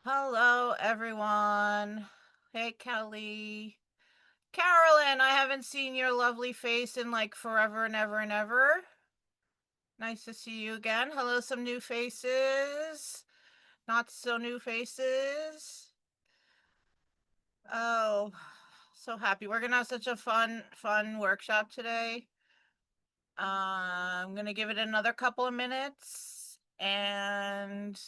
Hello, everyone. Hey, Kelly. Carolyn, I haven't seen your lovely face in like forever and ever and ever. Nice to see you again. Hello, some new faces. Not so new faces. Oh, so happy. We're going to have such a fun workshop today. I'm going to give it another couple of minutes and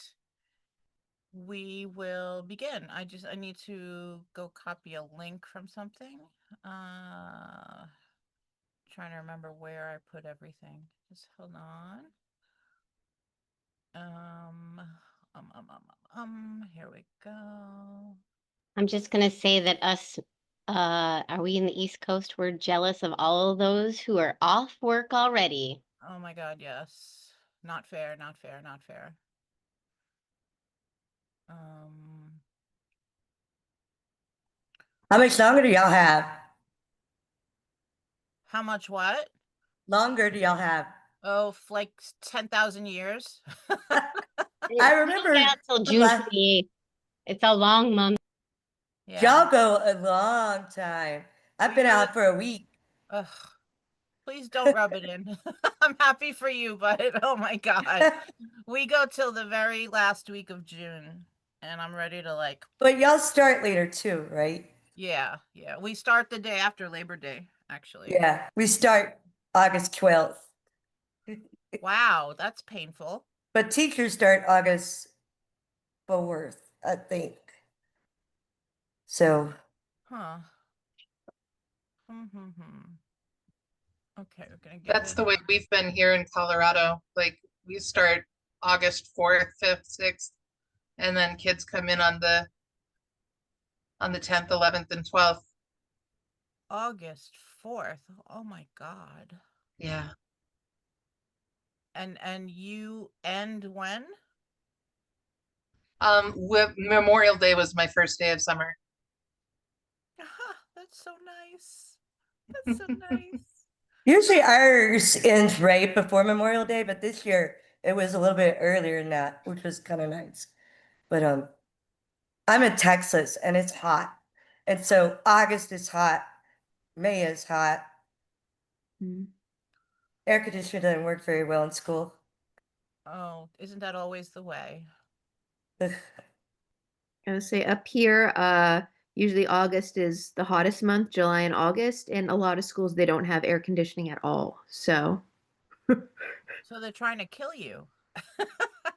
we will begin. I need to go copy a link from something. Trying to remember where I put everything. Just hold on. Here we go. I'm just gonna say that are we in the East Coast? We're jealous of all of those who are off work already. Oh my God, yes. Not fair, not fair, not fair. How much longer do y'all have? How much what? Longer do y'all have? Oh, like 10,000 years. I remember Until June 28th. It's a long month. Yeah. y'all go a long time. I've been out for a week. Ugh. Please don't rub it in. I'm happy for you, but oh my God. We go till the very last week of June and I'm ready to like. But y'all start later too, right? Yeah. We start the day after Labor Day, actually. Yeah, we start August 12th. Wow, that's painful. But teachers start August 4th, I think. So. Huh. Okay, we're gonna give That's it. the way we've been here in Colorado. Like we start August 4th, 5th, 6th, and then kids come in on the 10th, 11th, and 12th. August 4th. Oh my God. Yeah. And you end when? Memorial Day was my first day of summer. That's so nice. That's so nice. Usually ours ends right before Memorial Day, but this year it was a little bit earlier than that, which was kind of nice. But I'm in Texas and it's hot. And so August is hot, May is hot. Air conditioner doesn't work very well in school. Oh, isn't that always the way? I would say up here, usually August is the hottest month, July and August, and a lot of schools they don't have air conditioning at all. So So they're trying to kill you.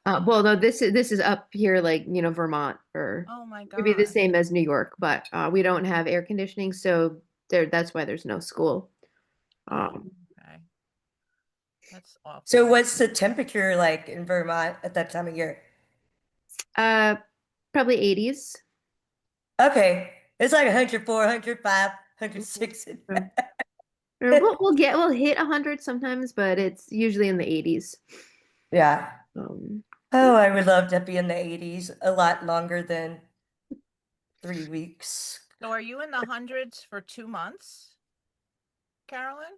well, no, this is up here, like Vermont, or Oh my maybe the God. same as New York, but we don't have air conditioning, so that's why there's no school. Okay. That's awful. So what's the temperature like in Vermont at that time of year? Probably 80s. Okay. It's like 104, 105, 106. Or we'll hit 100 sometimes, but it's usually in the 80s. Yeah. Oh, I would love to be in the 80s a lot longer than 3 weeks. So are you in the hundreds for 2 months, Carolyn?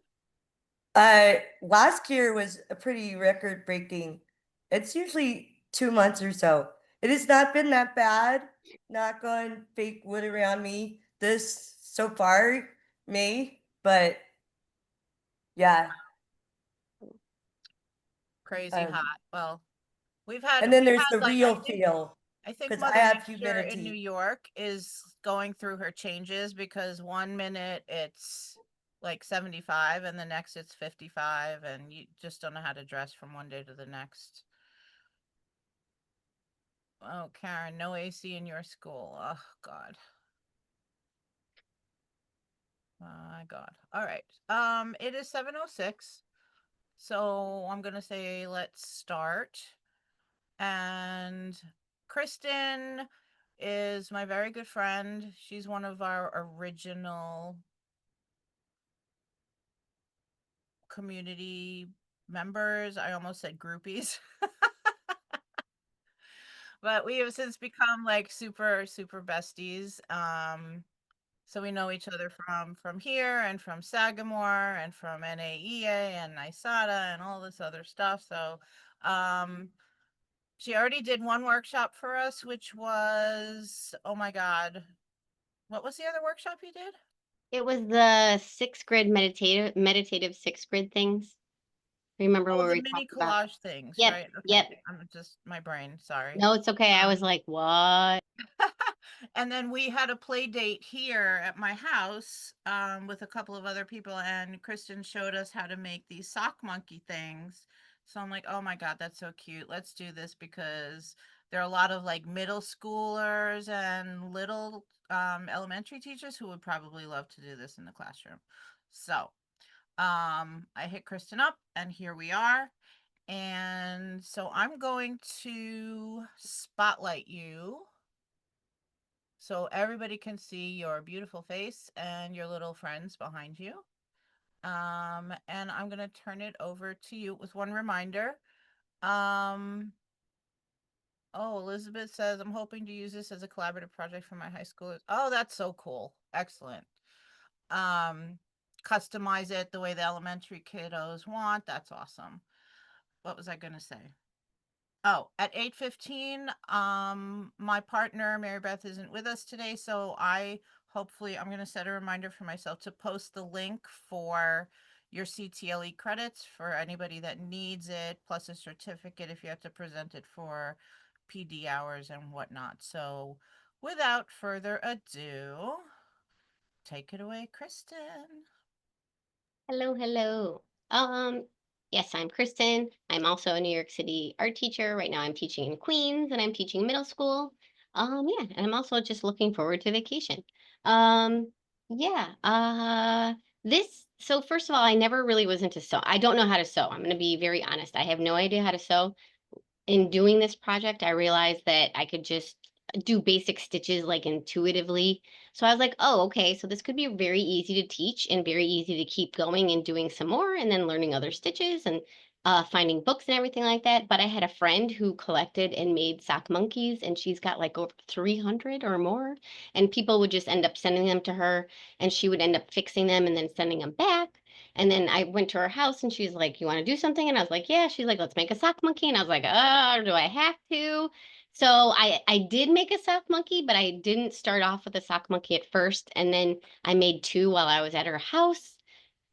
Last year was a pretty record breaking. It's usually 2 months or so. It has not been that bad. Not going fake wood around me this so far, May, but yeah. Crazy hot. Well, we've had, and then there's the like, real feel. I think 'cause Mother I have Nature in New humidity. York is going through her changes because 1 minute it's like 75 and the next it's 55 and you just don't know how to dress from one day to the next. Oh, Karen, no AC in your school. Oh, God. My God. All right. It is 7:06. So I'm gonna say let's start. And Kristin is my very good friend. She's one of our original community members. I almost said groupies. But we have since become like super besties. So we know each other from here and from Sagamore and from NAEA and NISADA and all this other stuff. So She already did one workshop for us, which was, oh my God. What was the other workshop you did? It was the sixth grade meditative sixth grade things. Remember Oh, when the we mini talked about? collage things, Yep, right? Okay. yep. I'm just my brain, sorry. No, it's okay. I was like, what? And then we had a play date here at my house with a couple of other people, and Kristen showed us how to make these sock monkey things. So I'm like, oh my God, that's so cute. Let's do this because there are a lot of like middle schoolers and little elementary teachers who would probably love to do this in the classroom. So I hit Kristen up, and here we are. And so I'm going to spotlight you so everybody can see your beautiful face and your little friends behind you. And I'm going to turn it over to you with one reminder. Oh, Elizabeth says, I'm hoping to use this as a collaborative project for my high schoolers. Oh, that's so cool. Excellent. Customize it the way the elementary kiddos want. That's awesome. What was I going to say? Oh, at 8:15, my partner Mary Beth isn't with us today, so I'm going to set a reminder for myself to post the link for your CTLE credits for anybody that needs it, plus a certificate if you have to present it for PD hours and whatnot. So, without further ado, take it away, Kristen. Hello, hello. Yes, I'm Kristen. I'm also a New York City art teacher. Right now I'm teaching in Queens and I'm teaching middle school. Yeah, and I'm also just looking forward to vacation. Um, yeah, so first of all, I never really was into sew. I don't know how to sew. I'm gonna be very honest. I have no idea how to sew. In doing this project, I realized that I could just do basic stitches like intuitively. So I was like, oh, okay, so this could be very easy to teach and very easy to keep going and doing some more and then learning other stitches and finding books and everything like that. But I had a friend who collected and made sock monkeys, and she's got like over 300 or more. And people would just end up sending them to her, and she would end up fixing them and then sending them back. And then I went to her house and she's like, you want to do something? And I was like, yeah. She's like, let's make a sock monkey. And I was like, oh, do I have to? So I did make a sock monkey, but I didn't start off with a sock monkey at first. And then I made two while I was at her house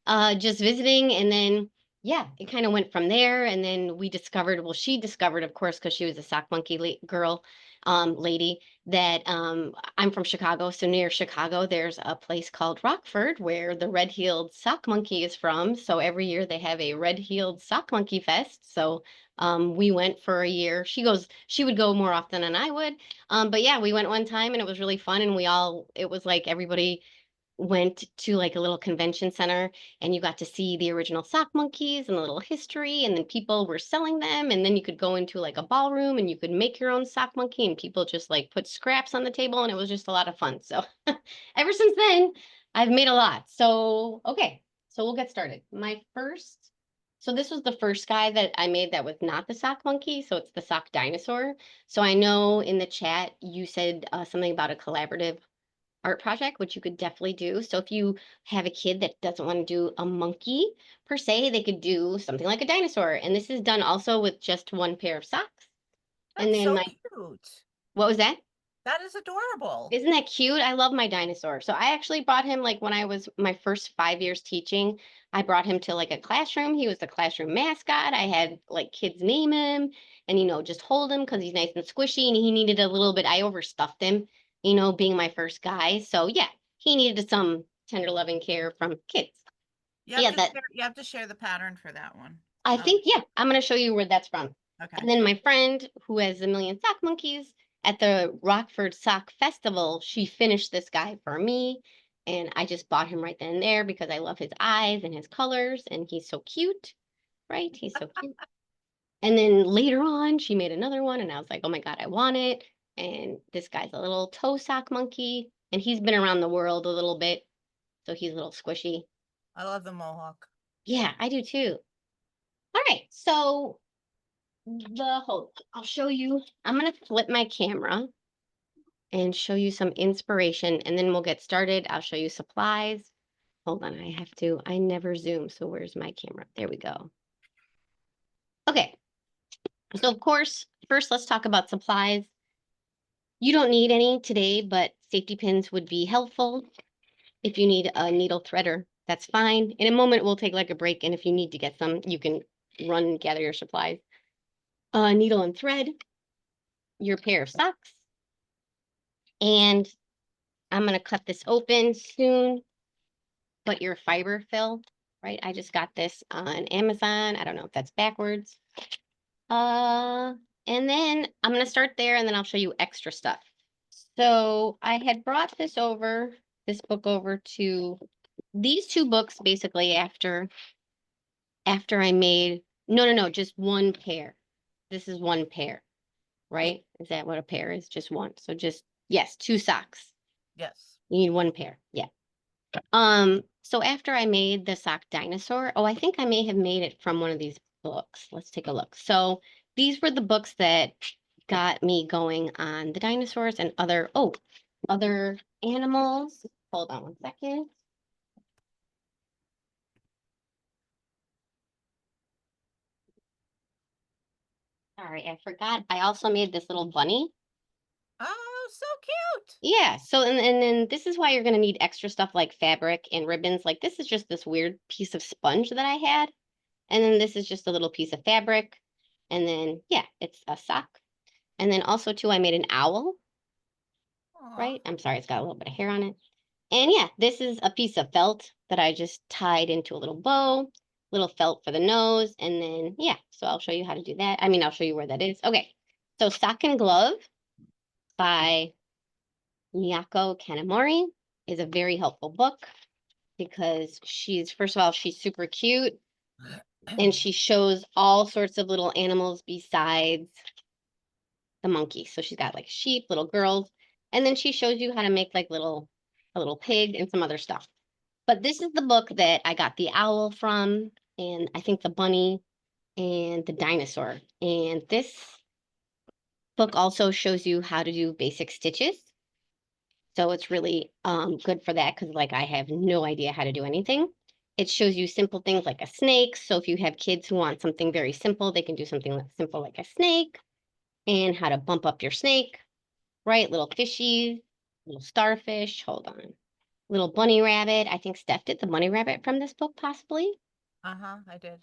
just visiting. And then, yeah, it kind of went from there. And then we discovered, well, she discovered, of course, because she was a sock monkey girl, lady, that I'm from Chicago. So near Chicago, there's a place called Rockford where the red-heeled sock monkey is from. So every year they have a red-heeled sock monkey fest. So we went for a year. She would go more often than I would. But yeah, we went one time and it was really fun. And it was like everybody went to like a little convention center and you got to see the original sock monkeys and the little history, and then people were selling them, and then you could go into like a ballroom and you could make your own sock monkey and people just like put scraps on the table, and it was just a lot of fun. So ever since then I've made a lot. So okay, so we'll get started. So this was the first guy that I made that was not the sock monkey, so it's the sock dinosaur. So I know in the chat you said something about a collaborative art project, which you could definitely do. So if you have a kid that doesn't want to do a monkey per se, they could do something like a dinosaur. And this is done also with just one pair of socks. And That's then so cute. what was that? That is adorable. Isn't that cute? I love my dinosaur. So I actually brought him like when I was my first 5 years teaching, I brought him to like a classroom. He was the classroom mascot. I had like kids name him and, just hold him because he's nice and squishy and he needed a little bit, I overstuffed him, being my first guy. So yeah, he needed some tender loving care from kids. Yeah, You have to share the pattern for that one. I think, yeah, I'm going to show you where that's from. Okay. And then my friend who has a million sock monkeys at the Rockford Sock Festival, she finished this guy for me. And I just bought him right then and there because I love his eyes and his colors. And he's so cute, right? He's so cute. And then later on, she made another one. And I was like, oh my God, I want it. And this guy's a little toe sock monkey. And he's been around the world a little bit. So he's a little squishy. I love the mohawk. Yeah, I do too. All right, so I'll show you. I'm gonna flip my camera and show you some inspiration, and then we'll get started. I'll show you supplies. Hold on, I never zoom, so where's my camera? There we go. Okay, so of course, first let's talk about supplies. You don't need any today, but safety pins would be helpful. If you need a needle threader, that's fine. In a moment, we'll take like a break, and if you need to get some, you can run and gather your supplies. Needle and thread, your pair of socks, and I'm gonna cut this open soon, but your fiber fill, right? I just got this on Amazon. I don't know if that's backwards. And then I'm gonna start there, and then I'll show you extra stuff. So I had brought this book over to these two books basically after I made, no, just one pair. This is one pair, right? Is that what a pair is? Just one. So just, yes, 2 socks. Yes. You need one pair. Yeah. So after I made the sock dinosaur, oh, I think I may have made it from one of these books. Let's take a look. So these were the books that got me going on the dinosaurs and other animals. Hold on one second. Sorry, I forgot. I also made this little bunny. Oh, so cute. Yeah, so and then this is why you're gonna need extra stuff like fabric and ribbons. Like this is just this weird piece of sponge that I had. And then this is just a little piece of fabric. And then, yeah, it's a sock. And then also too, I made an owl, Aw. right? I'm sorry, it's got a little bit of hair on it. And yeah, this is a piece of felt that I just tied into a little bow, little felt for the nose. And then, yeah, so I'll show you how to do that. I mean, I'll show you where that is. Okay, so Sock and Glove by Miyako Kanamori is a very helpful book because first of all, she's super cute. And she shows all sorts of little animals besides the monkey. So she's got like sheep, little girls, and then she shows you how to make like a little pig and some other stuff. But this is the book that I got the owl from, and I think the bunny and the dinosaur. And this book also shows you how to do basic stitches. So it's really good for that because like I have no idea how to do anything. It shows you simple things like a snake. So if you have kids who want something very simple, they can do something simple like a snake, and how to bump up your snake, right? Little fishies, little starfish, hold on. Little bunny rabbit. I think Steph did the bunny rabbit from this book possibly. Uh-huh, I did.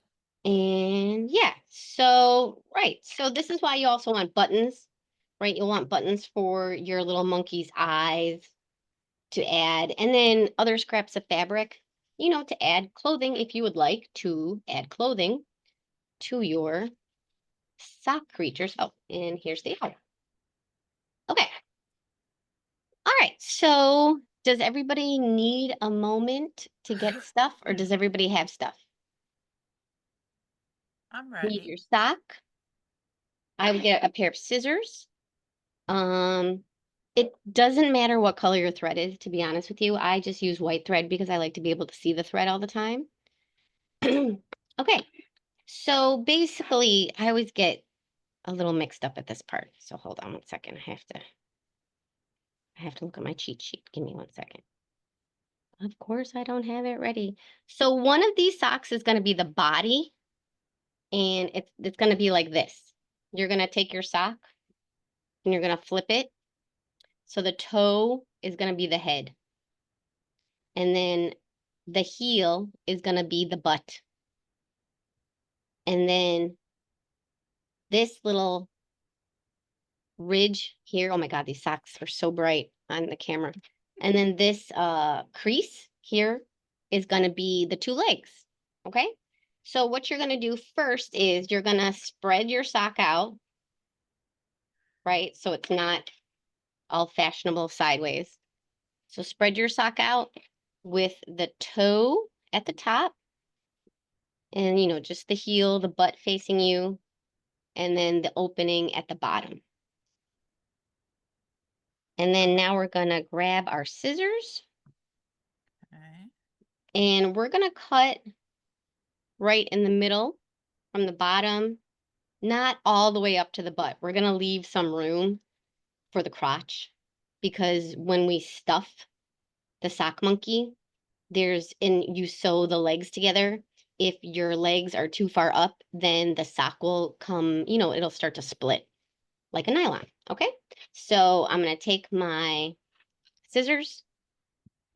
And yeah, so, right. So this is why you also want buttons, right? You'll want buttons for your little monkey's eyes to add, and then other scraps of fabric, to add clothing if you would like to add clothing to your sock creatures. Oh, and here's the owl. Okay. All right. So does everybody need a moment to get stuff, or does everybody have stuff? I'm Need ready. your sock. I would get a pair of scissors. It doesn't matter what color your thread is, to be honest with you. I just use white thread because I like to be able to see the thread all the time. Okay. So basically, I always get a little mixed up at this part. So hold on one second. I have to look at my cheat sheet. Give me one second. Of course, I don't have it ready. So one of these socks is going to be the body, and it's going to be like this. You're going to take your sock and you're going to flip it. So the toe is going to be the head. And then the heel is going to be the butt. And then this little ridge here, oh my God, these socks are so bright on the camera. And then this crease here is going to be the 2 legs. Okay. So what you're going to do first is you're going to spread your sock out, right? So it's not all fashionable sideways. So spread your sock out with the toe at the top and, just the heel, the butt facing you, and then the opening at the bottom. And then now we're going to grab our scissors. Okay. And we're going to cut right in the middle from the bottom, not all the way up to the butt. We're going to leave some room for the crotch because when we stuff the sock monkey, you sew the legs together. If your legs are too far up, then the sock will come, it'll start to split. like a nylon, okay? So I'm gonna take my scissors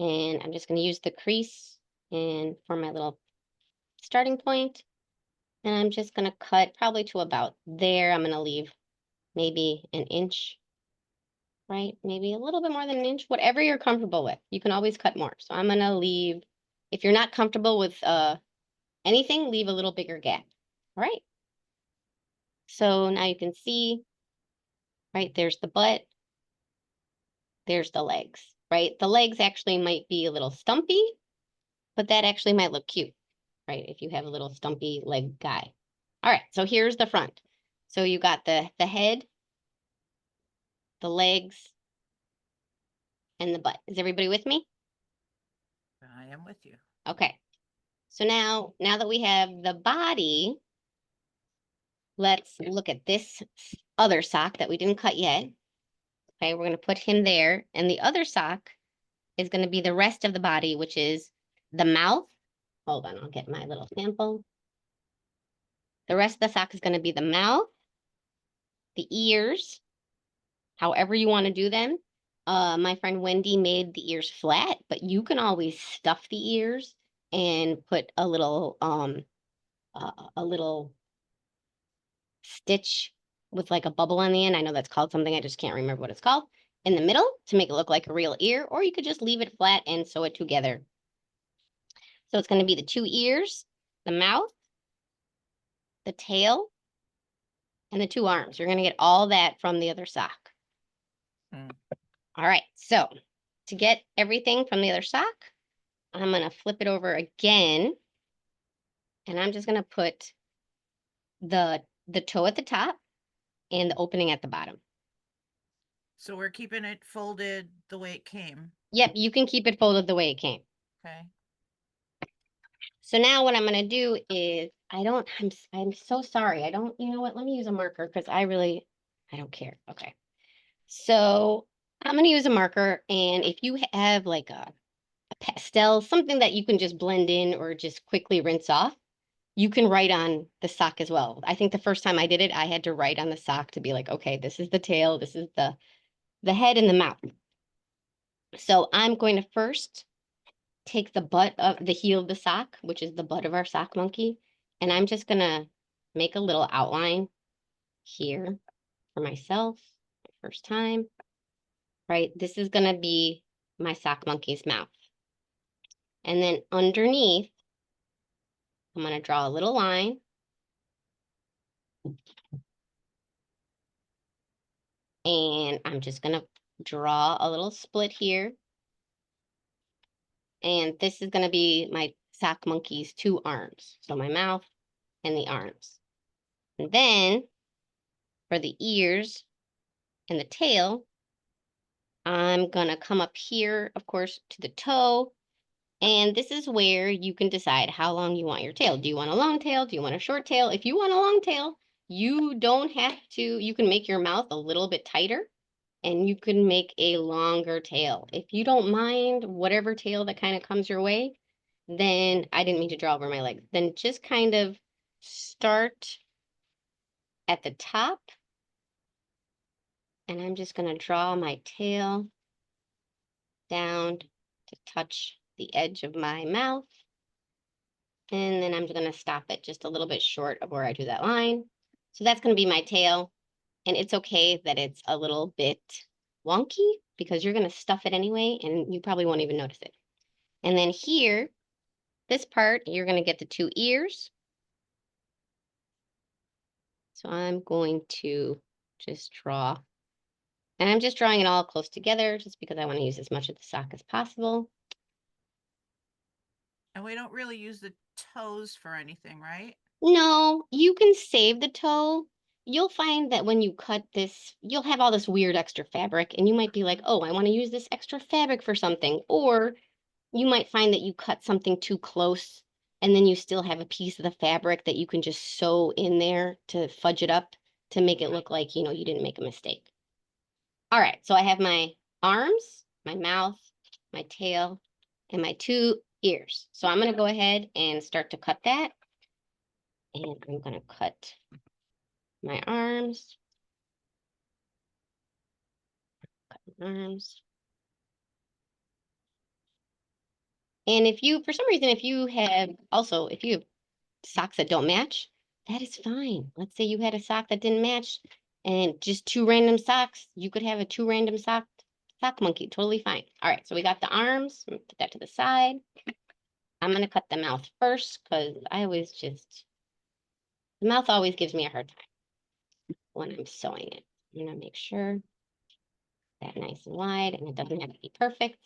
and I'm just gonna use the crease and for my little starting point. And I'm just gonna cut probably to about there. I'm gonna leave maybe an inch, right? Maybe a little bit more than an inch, whatever you're comfortable with. You can always cut more. So I'm gonna leave, if you're not comfortable with anything, leave a little bigger gap, all right? So now you can see, right, there's the butt, there's the legs, right? The legs actually might be a little stumpy, but that actually might look cute, right? If you have a little stumpy leg guy. All right, so here's the front. So you got the head, the legs, and the butt. Is everybody with me? I am with you. Okay. So now that we have the body, let's look at this other sock that we didn't cut yet. Okay, we're going to put him there. And the other sock is going to be the rest of the body, which is the mouth. Hold on, I'll get my little sample. The rest of the sock is going to be the mouth, the ears, however you want to do them. My friend Wendy made the ears flat, but you can always stuff the ears and put a little stitch with like a bubble on the end. I know that's called something, I just can't remember what it's called. In the middle to make it look like a real ear, or you could just leave it flat and sew it together. So it's going to be the 2 ears, the mouth, the tail, and the 2 arms. You're going to get all that from the other sock. Mm. All right, so to get everything from the other sock, I'm going to flip it over again, and I'm just going to put the toe at the top and the opening at the bottom. So we're keeping it folded the way it came. Yep, you can keep it folded the way it came. Okay. So now what I'm going to do is, I'm so sorry. I don't, you know what, let me use a marker because I don't care. Okay. So I'm going to use a marker, and if you have like a pastel, something that you can just blend in or just quickly rinse off, you can write on the sock as well. I think the first time I did it, I had to write on the sock to be like, okay, this is the tail, this is the head and the mouth. So I'm going to first take the butt of the heel of the sock, which is the butt of our sock monkey, and I'm just gonna make a little outline here for myself, first time, right? This is gonna be my sock monkey's mouth. And then underneath, I'm gonna draw a little line. And I'm just gonna draw a little split here. And this is gonna be my sock monkey's 2 arms. So my mouth and the arms. And then for the ears and the tail, I'm gonna come up here, of course, to the toe. And this is where you can decide how long you want your tail. Do you want a long tail? Do you want a short tail? If you want a long tail, you don't have to, you can make your mouth a little bit tighter and you can make a longer tail. If you don't mind whatever tail that kind of comes your way, then I didn't mean to draw over my legs. Then just kind of start at the top. And I'm just going to draw my tail down to touch the edge of my mouth. And then I'm going to stop it just a little bit short of where I do that line. So that's going to be my tail. And it's okay that it's a little bit wonky because you're going to stuff it anyway, and you probably won't even notice it. And then here, this part, you're going to get the 2 ears. So I'm going to just draw, and I'm just drawing it all close together just because I want to use as much of the sock as possible. And we don't really use the toes for anything, right? No, you can save the toe. You'll find that when you cut this, you'll have all this weird extra fabric, and you might be like, oh, I want to use this extra fabric for something. Or you might find that you cut something too close, and then you still have a piece of the fabric that you can just sew in there to fudge it up to make it look like, you didn't make a mistake. All right, so I have my arms, my mouth, my tail, and my 2 ears. So I'm going to go ahead and start to cut that. And I'm going to cut my arms. arms. And if you, for some reason, if you have socks that don't match, that is fine. Let's say you had a sock that didn't match and just two random socks, you could have a two random sock monkey, totally fine. All right, so we got the arms, put that to the side. I'm gonna cut the mouth first because the mouth always gives me a hard time when I'm sewing it. I'm gonna make sure that nice and wide, and it doesn't have to be perfect.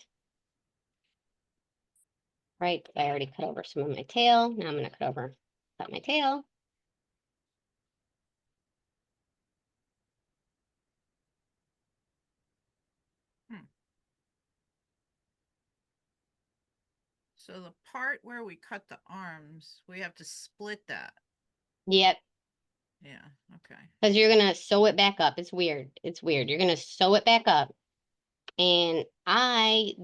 Right, but I already cut over some of my tail. Now I'm gonna cut my tail. So the part where we cut the arms, we have to split that. Yep, Yeah, okay. because you're gonna sew it back up. It's weird. It's weird. You're gonna sew it back up. And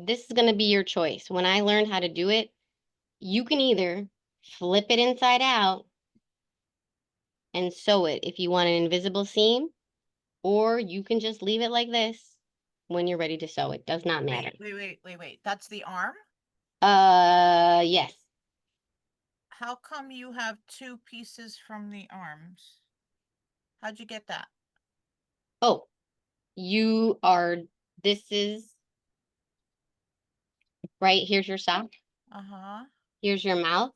this is gonna be your choice. When I learned how to do it, you can either flip it inside out and sew it if you want an invisible seam, or you can just leave it like this when you're ready to sew. It does not matter. Wait. That's the arm? Yes. How come you have two pieces from the arms? How'd you get that? Oh, this is, right, here's your sock. Uh-huh. Here's your mouth.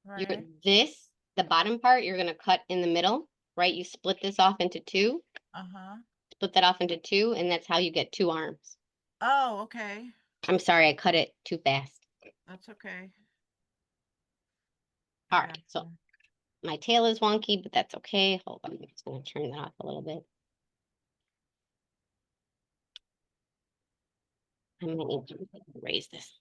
Right. The bottom part, you're gonna cut in the middle, right? You split this off into two, Uh-huh. split that off into two, and that's how you get two arms. Oh, okay. I'm sorry, I cut it too fast. That's okay. All right, so my tail is wonky, but that's okay. Hold on, I'm just gonna turn that off a little bit. I might need to raise this.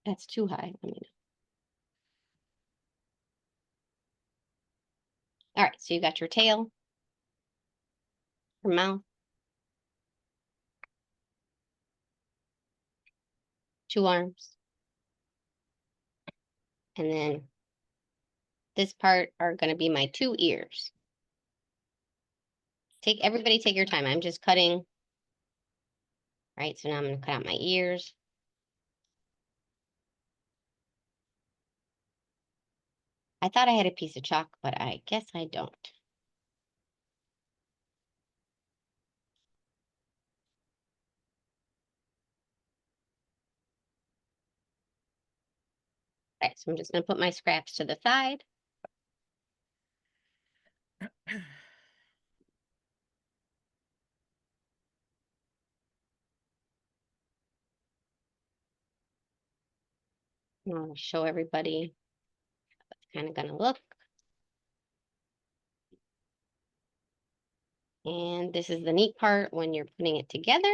That's too high. All right, so you got your tail, your mouth, two arms, and then this part are gonna be my two ears. Everybody take your time. I'm just cutting. Right, so now I'm gonna cut out my ears. I thought I had a piece of chalk, but I guess I don't. All right, so I'm just gonna put my scraps to the side. And I'll show everybody how it's kind of gonna look. And this is the neat part when you're putting it together.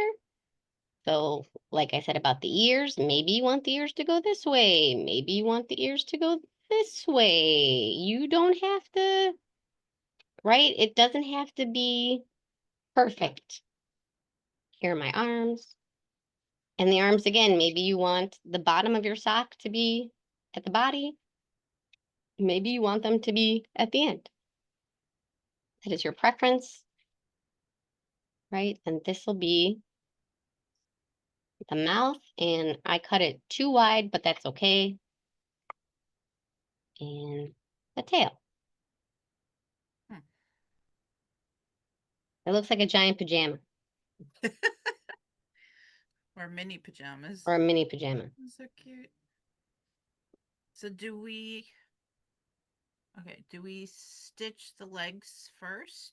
So like I said about the ears, maybe you want the ears to go this way. Maybe you want the ears to go this way. You don't have to, right? It doesn't have to be perfect. Here are my arms. And the arms, again, maybe you want the bottom of your sock to be at the body. Maybe you want them to be at the end. That is your preference, right? And this will be the mouth, and I cut it too wide, but that's okay. And the tail. It looks like a giant pajama. Or mini pajamas. Or a mini pajama. So cute. So do we stitch the legs first?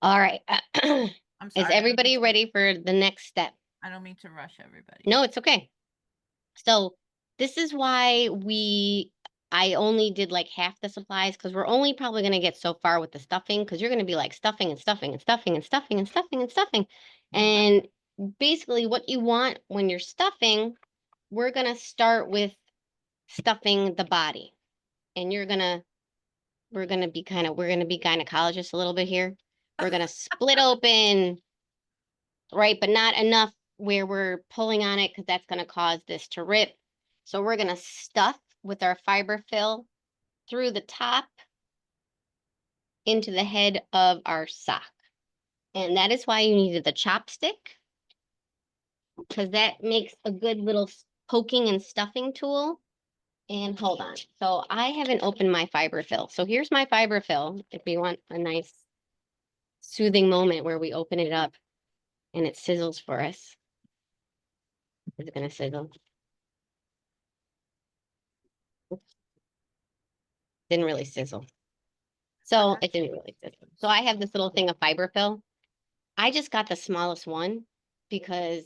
All right. I'm sorry. Is everybody ready for the next step? I don't mean to rush everybody. No, it's okay. So this is why I only did like half the supplies, because we're only probably going to get so far with the stuffing, because you're going to be like stuffing and stuffing and stuffing and stuffing and stuffing and stuffing. And basically what you want when you're stuffing, we're going to start with stuffing the body. And we're going to be gynecologists a little bit here. We're going to split open, right? But not enough where we're pulling on it, because that's going to cause this to rip. So we're going to stuff with our fiber fill through the top into the head of our sock. And that is why you needed the chopstick, because that makes a good little poking and stuffing tool. And hold on. So I haven't opened my fiberfill. So here's my fiberfill. If we want a nice soothing moment where we open it up and it sizzles for us. Is it gonna sizzle? Didn't really sizzle. So it didn't really sizzle. So I have this little thing of fiberfill. I just got the smallest one because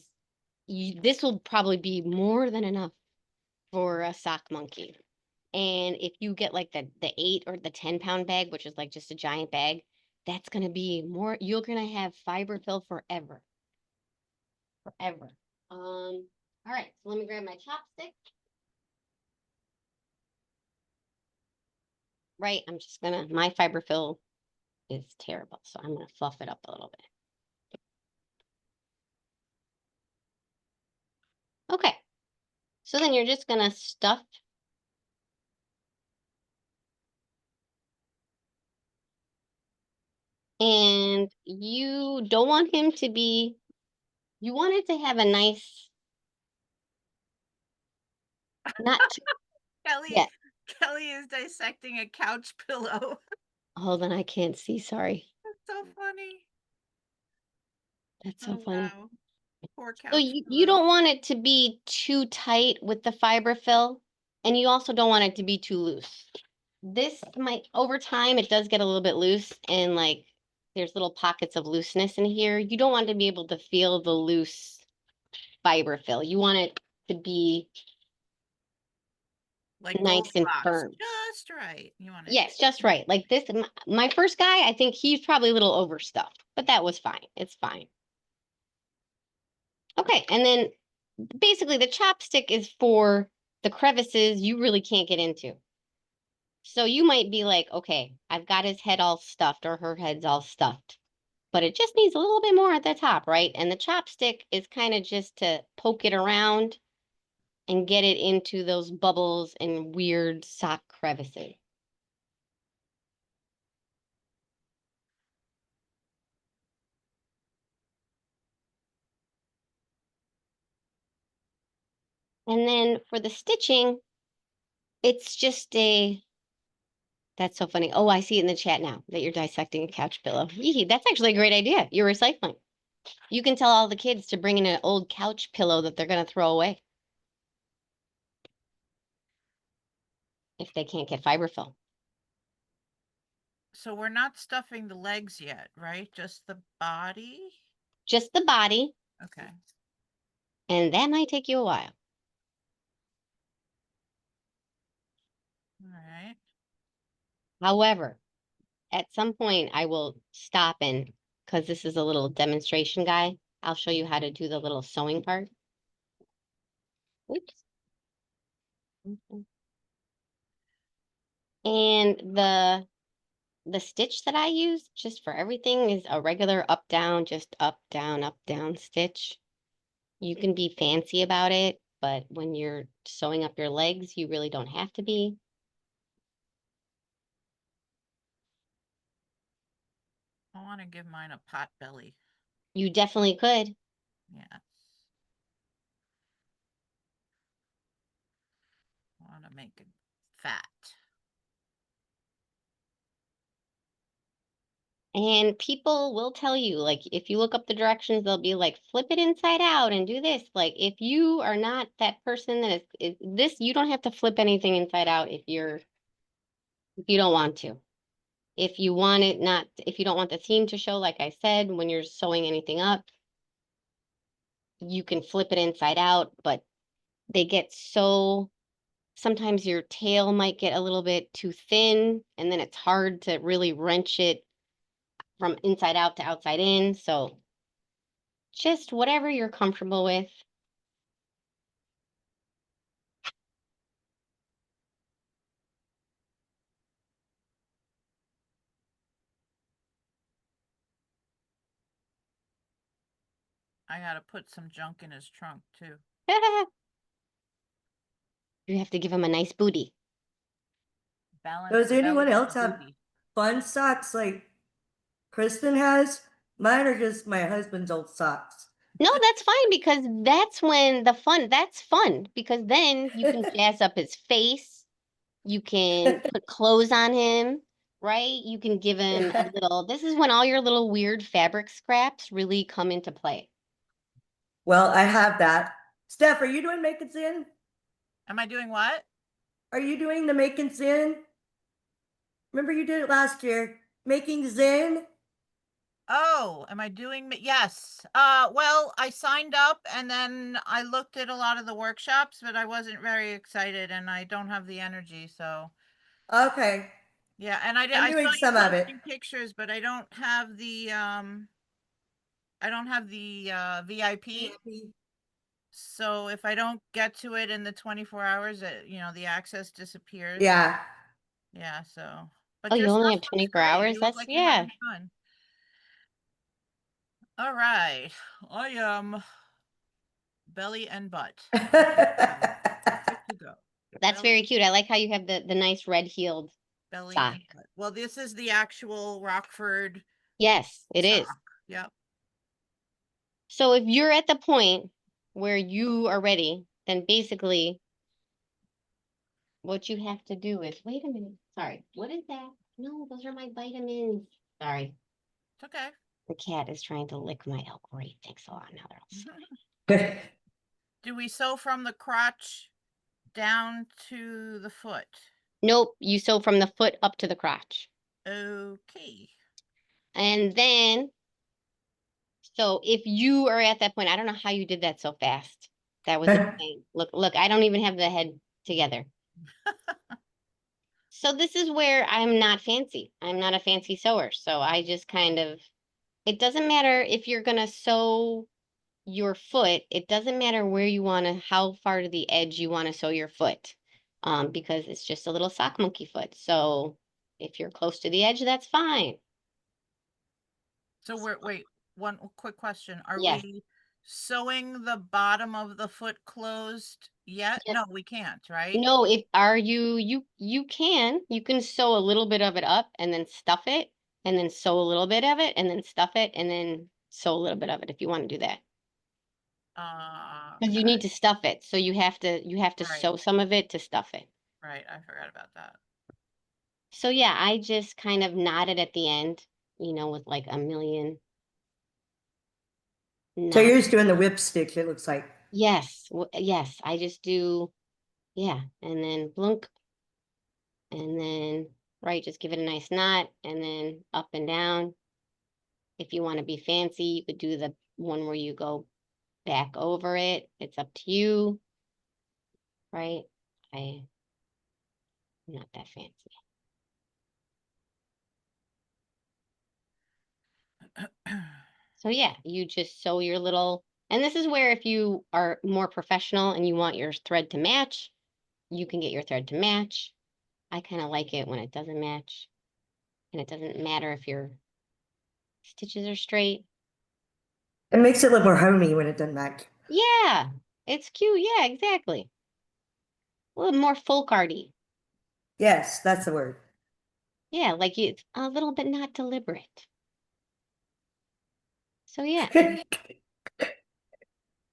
this will probably be more than enough for a sock monkey. And if you get like the 8 or the 10-pound bag, which is like just a giant bag, that's gonna be more, you're gonna have fiberfill forever. Forever. All right, so let me grab my chopstick. Right, I'm just gonna, my fiberfill is terrible, so I'm gonna fluff it up a little bit. Okay, so then you're just gonna stuff and you don't want him to be, you want it to have a nice, not, Kelly, yeah, Kelly is dissecting a couch pillow. hold on, I can't see, sorry. That's so funny. That's so Oh, funny. wow. Poor couch So you pillow. don't want it to be too tight with the fiberfill, and you also don't want it to be too loose. This might, over time, it does get a little bit loose, and like there's little pockets of looseness in here. You don't want to be able to feel the loose fiberfill. You want it to be Like nice and Goldilocks. firm. Just right. You want it. Yes, just right. Like this, my first guy, I think he's probably a little overstuffed, but that was fine. It's fine. Okay, and then basically the chopstick is for the crevices you really can't get into. So you might be like, okay, I've got his head all stuffed or her head's all stuffed, but it just needs a little bit more at the top, right? And the chopstick is kind of just to poke it around and get it into those bubbles and weird sock crevices. And then for the stitching, it's just a, that's so funny. Oh, I see it in the chat now that you're dissecting a couch pillow. Yee, that's actually a great idea. You're recycling. You can tell all the kids to bring in an old couch pillow that they're going to throw away if they can't get fiberfill. So we're not stuffing the legs yet, right? Just the body? Just the body, Okay. and that might take you a while. All right. However, at some point I will stop and, because this is a little demonstration guy, I'll show you how to do the little sewing part. Oops. And the stitch that I use just for everything is a regular up, down, just up, down stitch. You can be fancy about it, but when you're sewing up your legs, you really don't have to be. I want to give mine a pot belly. You definitely could. Yeah. I want to make it fat. And people will tell you, like, if you look up the directions, they'll be like, flip it inside out and do this. Like, if you are not that person that is this, you don't have to flip anything inside out if you don't want to. If you want it not, if you don't want the seam to show, like I said, when you're sewing anything up, you can flip it inside out, but they get so, sometimes your tail might get a little bit too thin, and then it's hard to really wrench it from inside out to outside in. So just whatever you're comfortable with. I got to put some junk in his trunk too. You have to give him a nice booty. Balance Does the belly anyone with else the have booty. fun socks like Kristen has. Mine are just my husband's old socks. No, that's fine because that's when that's fun because then you can jazz up his face. You can put clothes on him, right? You can give him a little, this is when all your little weird fabric scraps really come into play. Well, I have that. Steph, are you doing Make It Zin? Am I doing what? Are you doing the Making Zin? Remember you did it last year. Making Zin? Oh, am I doing yes. Well, I signed up and then I looked at a lot of the workshops, but I wasn't very excited and I don't have the energy, so Okay. yeah, and I'm I saw doing you some of it. posting pictures, but I don't have the VIP. So if I don't get to it in the 24 hours, the access disappears. Yeah. Yeah, so Oh, but your you only stuff have looks 24 great. hours? You look That's, like you're yeah. having fun. All right. I am belly and butt. Good to go. That's Belly, very cute. I like how you have the nice red heeled belly sock. and butt. Well, this is the actual Rockford Yes, it is. sock. Yep. So if you're at the point where you are ready, then basically what you have to do is, wait a minute. Sorry, what is that? No, those are my vitamins. Sorry, It's okay. the cat is trying to lick my elk. Great, thanks a lot. Now they're all sweaty. Do we sew from the crotch down to the foot? Nope, you sew from the foot up to the crotch. Okay. And then, so if you are at that point, I don't know how you did that so fast. That was insane. Look, I don't even have the head together. So this is where I'm not fancy. I'm not a fancy sewer. So I just kind of, it doesn't matter if you're gonna sew your foot, it doesn't matter where you wanna, how far to the edge you wanna sew your foot. Because it's just a little sock monkey foot. So if you're close to the edge, that's fine. So wait, one quick question. Are Yes. we sewing the bottom of the foot closed yet? Yes. No, we can't, right? No, if are you can sew a little bit of it up and then stuff it and then sew a little bit of it and then stuff it and then sew a little bit of it if you want to do that. Because you Okay. need to stuff it. So you have to Right. sew some of it to stuff it. Right. I forgot about that. So yeah, I just kind of nodded at the end, with like a million So knots. you're just doing the whip stitch, it looks like. Yes, yes, I just do, yeah, and then blunk, and then right, just give it a nice knot, and then up and down. If you want to be fancy, you could do the one where you go back over it. It's up to you, right? I'm not that fancy. So yeah, you just sew your little, and this is where if you are more professional and you want your thread to match, you can get your thread to match. I kind of like it when it doesn't match, and it doesn't matter if your stitches are straight. It makes it look more homey when it doesn't match. Yeah, it's cute. Yeah, exactly. A little more folk arty. Yes, that's the word. Yeah, like it's a little bit not deliberate. So yeah,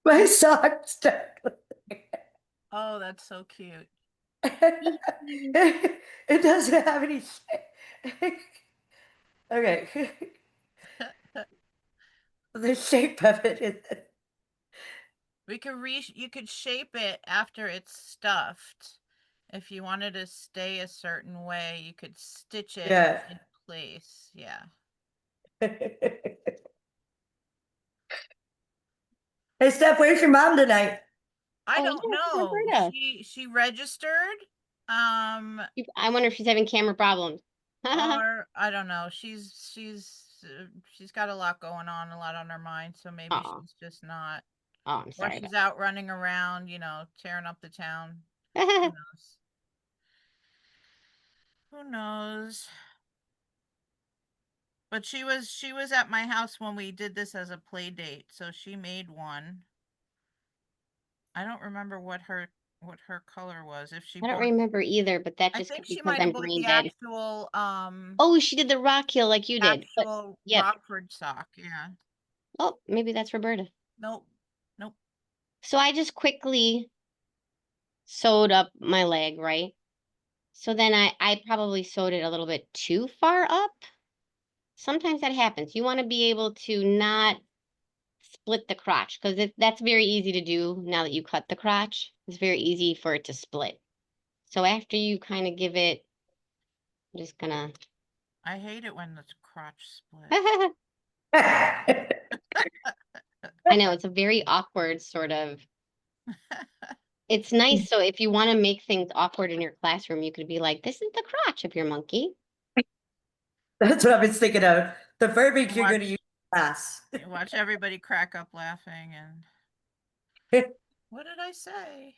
My socks. Oh, that's so cute. It doesn't have any shape. Okay. The shape of it is. We could you could shape it after it's stuffed. If you wanted to stay a certain way, you could stitch it Yeah. in place. Yeah. Hey, Steph, where's your mom tonight? I oh don't yeah, she's in know. Alberta. She registered. I wonder if she's having camera problems. Or I don't know. She's got a lot going on, a lot on her mind, so maybe Oh, she's just not, I'm or sorry she's out running around, tearing up the town. Who about. knows? Who knows? But she was at my house when we did this as a play date, so she made one. I don't remember what her color was. If she I don't bought, remember either, but that I just think could be she because might have I'm bought brain the dead. actual Oh, she did the rock heel like you did. But yep. Rockford sock. Yeah. Oh, maybe that's Roberta. Nope. Nope. So I just quickly sewed up my leg, right? So then I probably sewed it a little bit too far up. Sometimes that happens. You want to be able to not split the crotch because that's very easy to do now that you cut the crotch. It's very easy for it to split. So after you kind of give it, I'm just gonna. I hate it when the crotch splits. I know it's a very awkward sort of. It's nice. So if you want to make things awkward in your classroom, you could be like, "This is the crotch of your monkey." That's what I was thinking of. The verbiage you're going to Watch- use in class. You watch everybody crack up laughing and what did I say?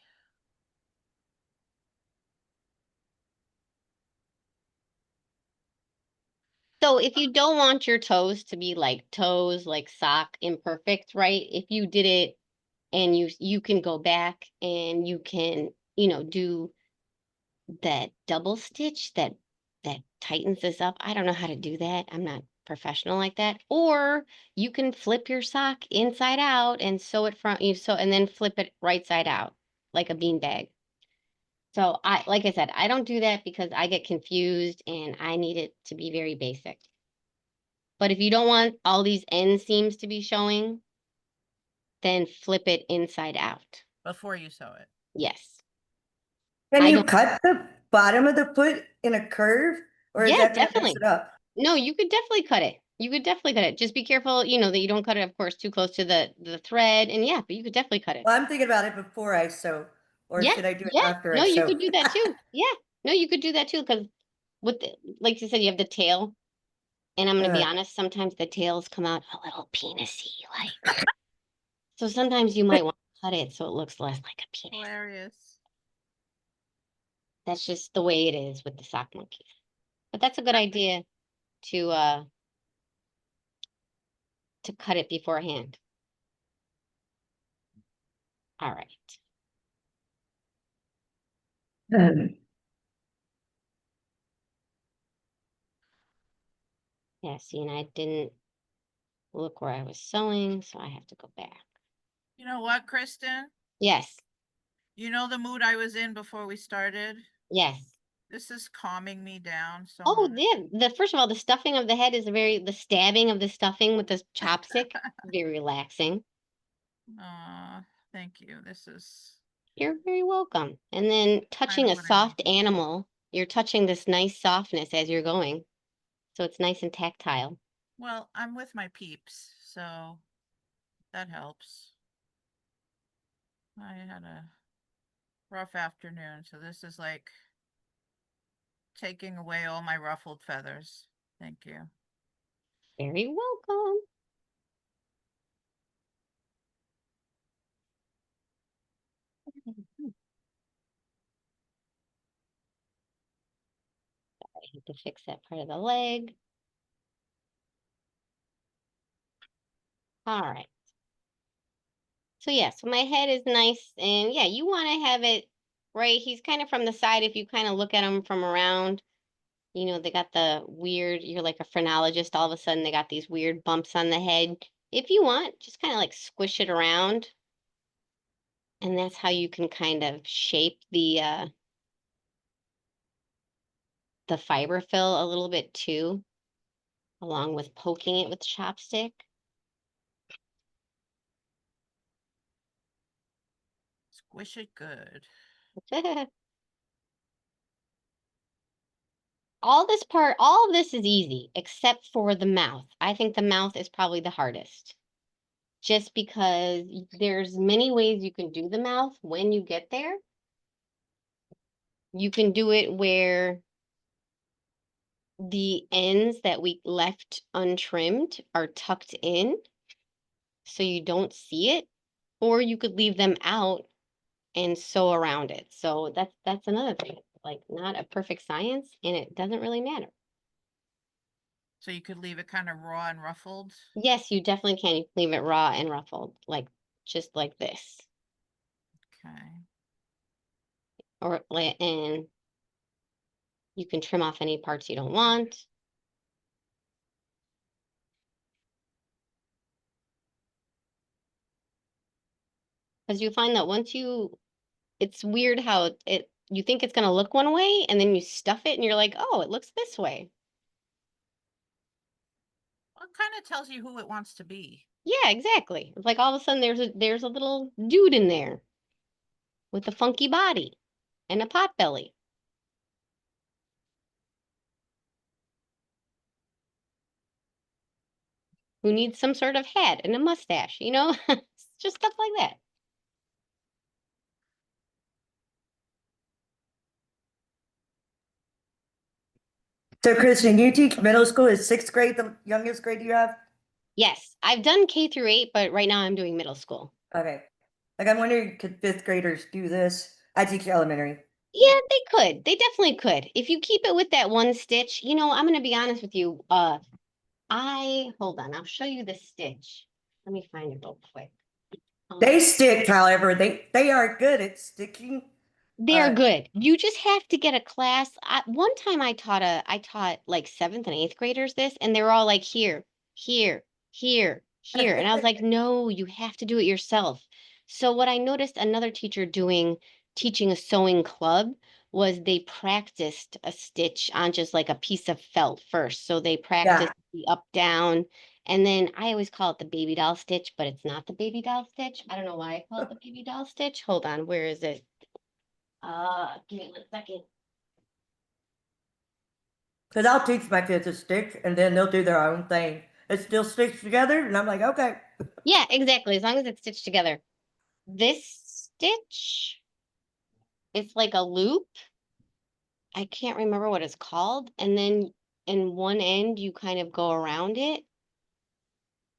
So if you don't want your toes to be like toes, like sock imperfect, right? If you did it and you can go back and you can, do that double stitch that tightens this up. I don't know how to do that. I'm not professional like that. Or you can flip your sock inside out and sew it front you sew and then flip it right side out like a bean bag. So like I said, I don't do that because I get confused and I need it to be very basic. But if you don't want all these end seams to be showing, then flip it inside out. Before you sew it. Yes. Can I you don't. cut the bottom of the foot in a curve, or is Yeah, that going to mess definitely. it up? No, you could definitely cut it. You could definitely cut it. Just be careful, that you don't cut it, of course, too close to the thread. And yeah, but you could definitely cut it. Well, I'm thinking about it before I sew, or Yeah, should I do it yeah. after I No, you sew? could do that too. Yeah. No, you could do that too because like you said, you have the tail. And I'm gonna be honest, sometimes the tails come out a little penisy like. So sometimes you might want to cut it so it looks less like a penis. Hilarious. That's just the way it is with the sock monkeys. But that's a good idea to cut it beforehand. All right. Um, Yeah, see, and I didn't look where I was sewing, so I have to go back. You know what, Kristen? Yes, You know the mood I was in before we started? yes. This is calming me down so Oh, much. yeah. First of all, the stuffing of the head is the stabbing of the stuffing with the chopstick, very relaxing. Thank you. This is You're very welcome. And then touching kind of a what I soft need. animal, you're touching this nice softness as you're going. So it's nice and tactile. Well, I'm with my peeps, so that helps. I had a rough afternoon, so this is like taking away all my ruffled feathers. Thank you. Very welcome. I need to fix that part of the leg. All right. So yeah, so my head is nice and yeah, you want to have it right. He's kind of from the side. If you kind of look at him from around, they got the weird, you're like a phrenologist. All of a sudden they got these weird bumps on the head. If you want, just kind of like squish it around. And that's how you can kind of shape the fiber fill a little bit too, along with poking it with the chopstick. Squish it good. All of this is easy, except for the mouth. I think the mouth is probably the hardest. Just because there's many ways you can do the mouth when you get there. You can do it where the ends that we left untrimmed are tucked in so you don't see it, or you could leave them out and sew around it. So that's another thing. Like not a perfect science and it doesn't really matter. So you could leave it kind of raw and ruffled. Yes, you definitely can. You can leave it raw and ruffled, like just like this. Okay. and you can trim off any parts you don't want. Because you find that it's weird how you think it's gonna look one way and then you stuff it and you're like, oh, it looks this way. Well, it kind of tells you who it wants to be. Yeah, exactly. It's like all of a sudden there's a little dude in there with a funky body and a pot belly. Who needs some sort of hat and a mustache, you know? It's just stuff like that. So, Kristen, you teach middle school. Is sixth grade the youngest grade you have? Yes, I've done K-8, but right now I'm doing middle school. Okay. Like, I'm wondering, could fifth graders do this? I teach elementary. Yeah, they could. They definitely could. If you keep it with that one stitch, I'm gonna be honest with you. Hold on, I'll show you the stitch. Let me find it real quick. They stick, however, they are good at sticking. They're good. You just have to get a class. One time I taught like 7th and 8th graders this, and they were all like, here, here, here, here. And I was like, no, you have to do it yourself. So what I noticed another teacher teaching a sewing club was they practiced a stitch on just like a piece of felt first. So they practiced the up, down, and then I always call it the baby doll stitch, but it's not the baby doll stitch. I don't know why I call it the baby doll stitch. Hold on, where is it? Give me 1 second. Because I'll teach my kids to stick, and then they'll do their own thing. It still sticks together, and I'm like, okay. Yeah, exactly. As long as it's stitched together. This stitch, it's like a loop. I can't remember what it's called. And then in one end, you kind of go around it.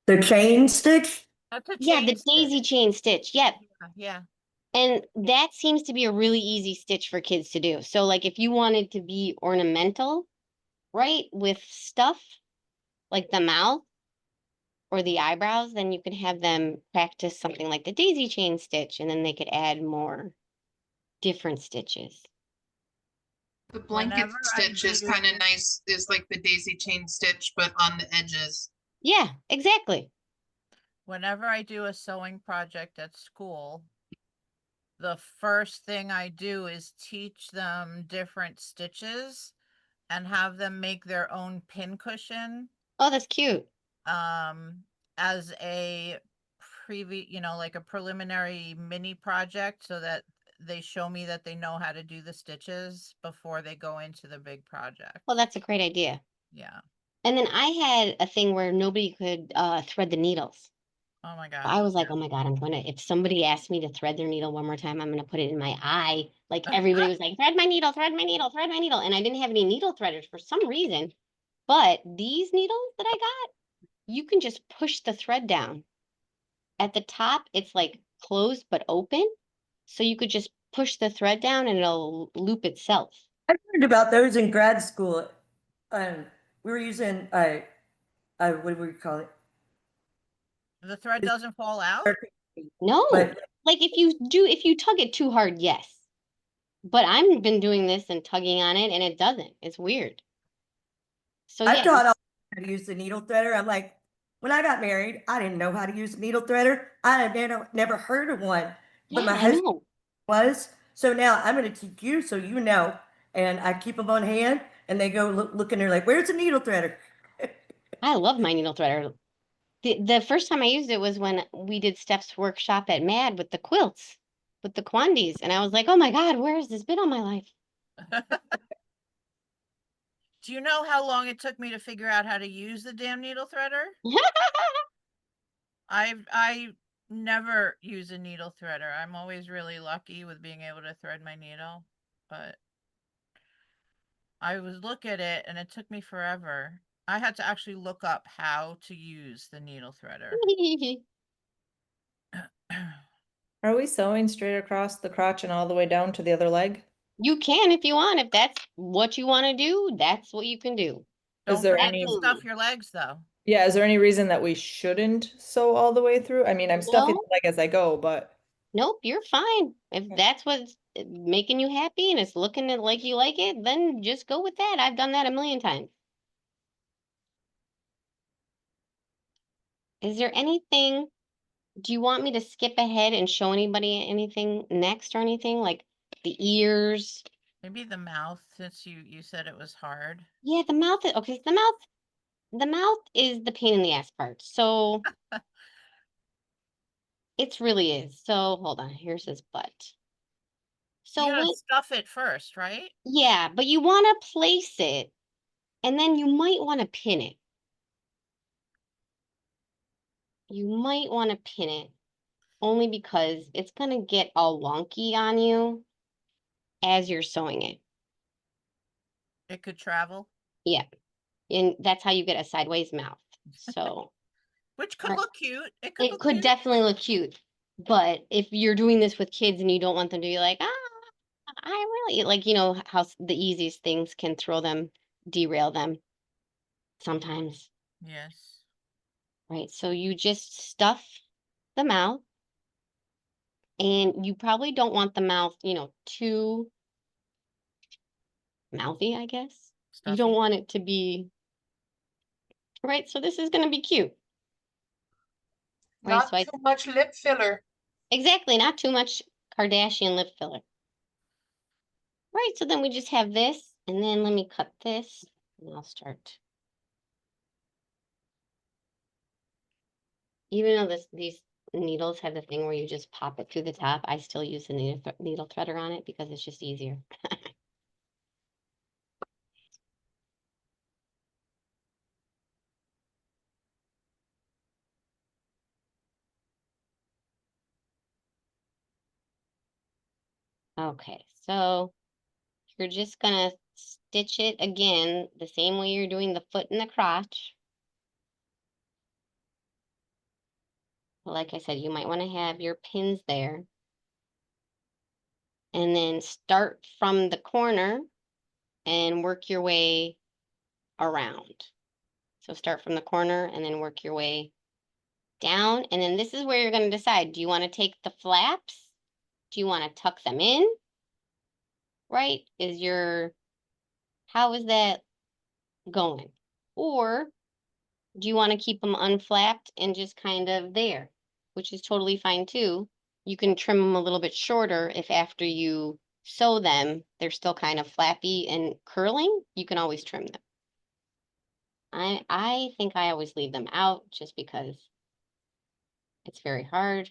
The chain stitch? That's a Yeah, chain the daisy stitch. chain stitch. Yep. Yeah. And that seems to be a really easy stitch for kids to do. So like if you wanted to be ornamental, right, with stuff like the mouth or the eyebrows, then you could have them practice something like the daisy chain stitch, and then they could add more different stitches. The blanket Whenever I stitch is kind of nice, is like the daisy chain stitch, but on the edges. Yeah, exactly. Whenever I do a sewing project at school, the first thing I do is teach them different stitches and have them make their own pin cushion Oh, that's cute. as a like a preliminary mini project, so that they show me that they know how to do the stitches before they go into the big project. Well, that's a great idea. Yeah. And then I had a thing where nobody could thread the needles. Oh my God. I was like, oh my God, if somebody asked me to thread their needle one more time, I'm gonna put it in my eye. Like everybody was like, thread my needle, thread my needle, thread my needle. And I didn't have any needle threaders for some reason. But these needles that I got, you can just push the thread down. At the top, it's like closed but open. So you could just push the thread down and it'll loop itself. I learned about those in grad school. We were using what do we call it? The thread doesn't fall out? No, But like if you tug it too hard, yes. But I've been doing this and tugging on it and it doesn't. It's weird. So I yeah, taught all how to use the needle threader. I'm like, when I got married, I didn't know how to use a needle threader. I had never heard of one, but yeah, my I husband know. was. So now I'm going to teach you so you know. And I keep them on hand, and they go look and they're like, where's the needle threader? I love my needle threader. The first time I used it was when we did Steph's workshop at MAD with the quilts, with the quandies. And I was like, oh my God, where has this been all my life? Do you know how long it took me to figure out how to use the damn needle threader? I never use a needle threader. I'm always really lucky with being able to thread my needle, but I would look at it and it took me forever. I had to actually look up how to use the needle threader. Are we sewing straight across the crotch and all the way down to the other leg? You can if you want. If that's what you want to do, that's what you can do. Don't there forget any- to stuff your legs though. Yeah, is there any reason that we shouldn't sew all the way through? I mean, I'm stuffing No. the leg as I go, but Nope, you're fine. If Okay. that's what's making you happy and it's looking like you like it, then just go with that. I've done that a million times. Is there anything, do you want me to skip ahead and show anybody anything next or anything? Like the ears? Maybe the mouth, since you said it was hard. Yeah, the mouth, okay, the mouth is the pain in the ass part. So it really is. So hold on, here's his butt. You So gotta what, stuff it first, right? yeah, but you want to place it and then you might want to pin it. You might want to pin it only because it's going to get all wonky on you as you're sewing it. It could travel, Yeah. And that's how you get a sideways mouth. So which could Right. look cute. It could it look could cute. definitely look cute. But if you're doing this with kids and you don't want them to be like, I really like, how the easiest things can throw them, derail them sometimes. Yes. Right. So you just stuff the mouth and you probably don't want the mouth, too mouthy, I guess. You don't Stuffy. want it to be, right? So this is going to be cute. Right. Not So I, too much lip filler. exactly, not too much Kardashian lip filler. Right. So then we just have this and then let me cut this and I'll start. Even though these needles have the thing where you just pop it through the top, I still use the needle threader on it because it's just easier. Okay, so you're just gonna stitch it again the same way you're doing the foot and the crotch. Like I said, you might want to have your pins there. And then start from the corner and work your way around. So start from the corner and then work your way down. And then this is where you're going to decide, do you want to take the flaps? Do you want to tuck them in? Right? How is that going? Or do you want to keep them unflapped and just kind of there, which is totally fine too. You can trim them a little bit shorter if after you sew them, they're still kind of flappy and curling. You can always trim them. I think I always leave them out just because it's very hard.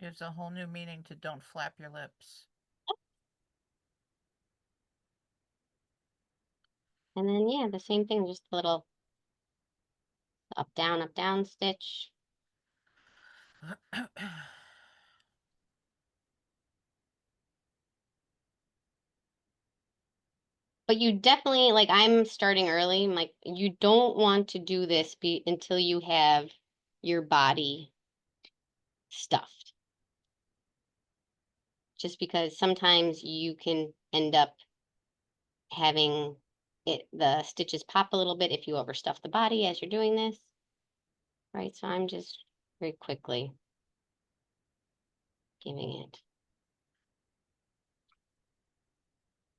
Gives a whole new meaning to don't flap your lips. And then, yeah, the same thing, just a little up, down stitch. But you definitely, like I'm starting early, like you don't want to do this until you have your body stuffed. Just because sometimes you can end up having the stitches pop a little bit if you overstuff the body as you're doing this. Right, so I'm just very quickly giving it.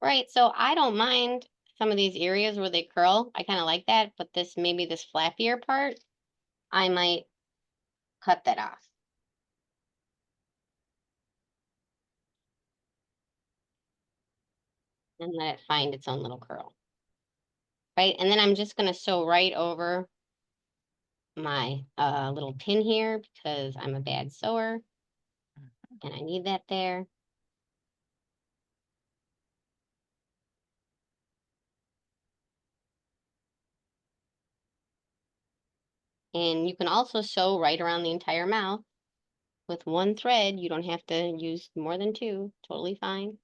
Right, so I don't mind some of these areas where they curl. I kind of like that, but maybe this flappier part, I might cut that off. And let it find its own little curl. Right, and then I'm just gonna sew right over my little pin here because I'm a bad sewer and I need that there. And you can also sew right around the entire mouth with one thread. You don't have to use more than two, totally fine.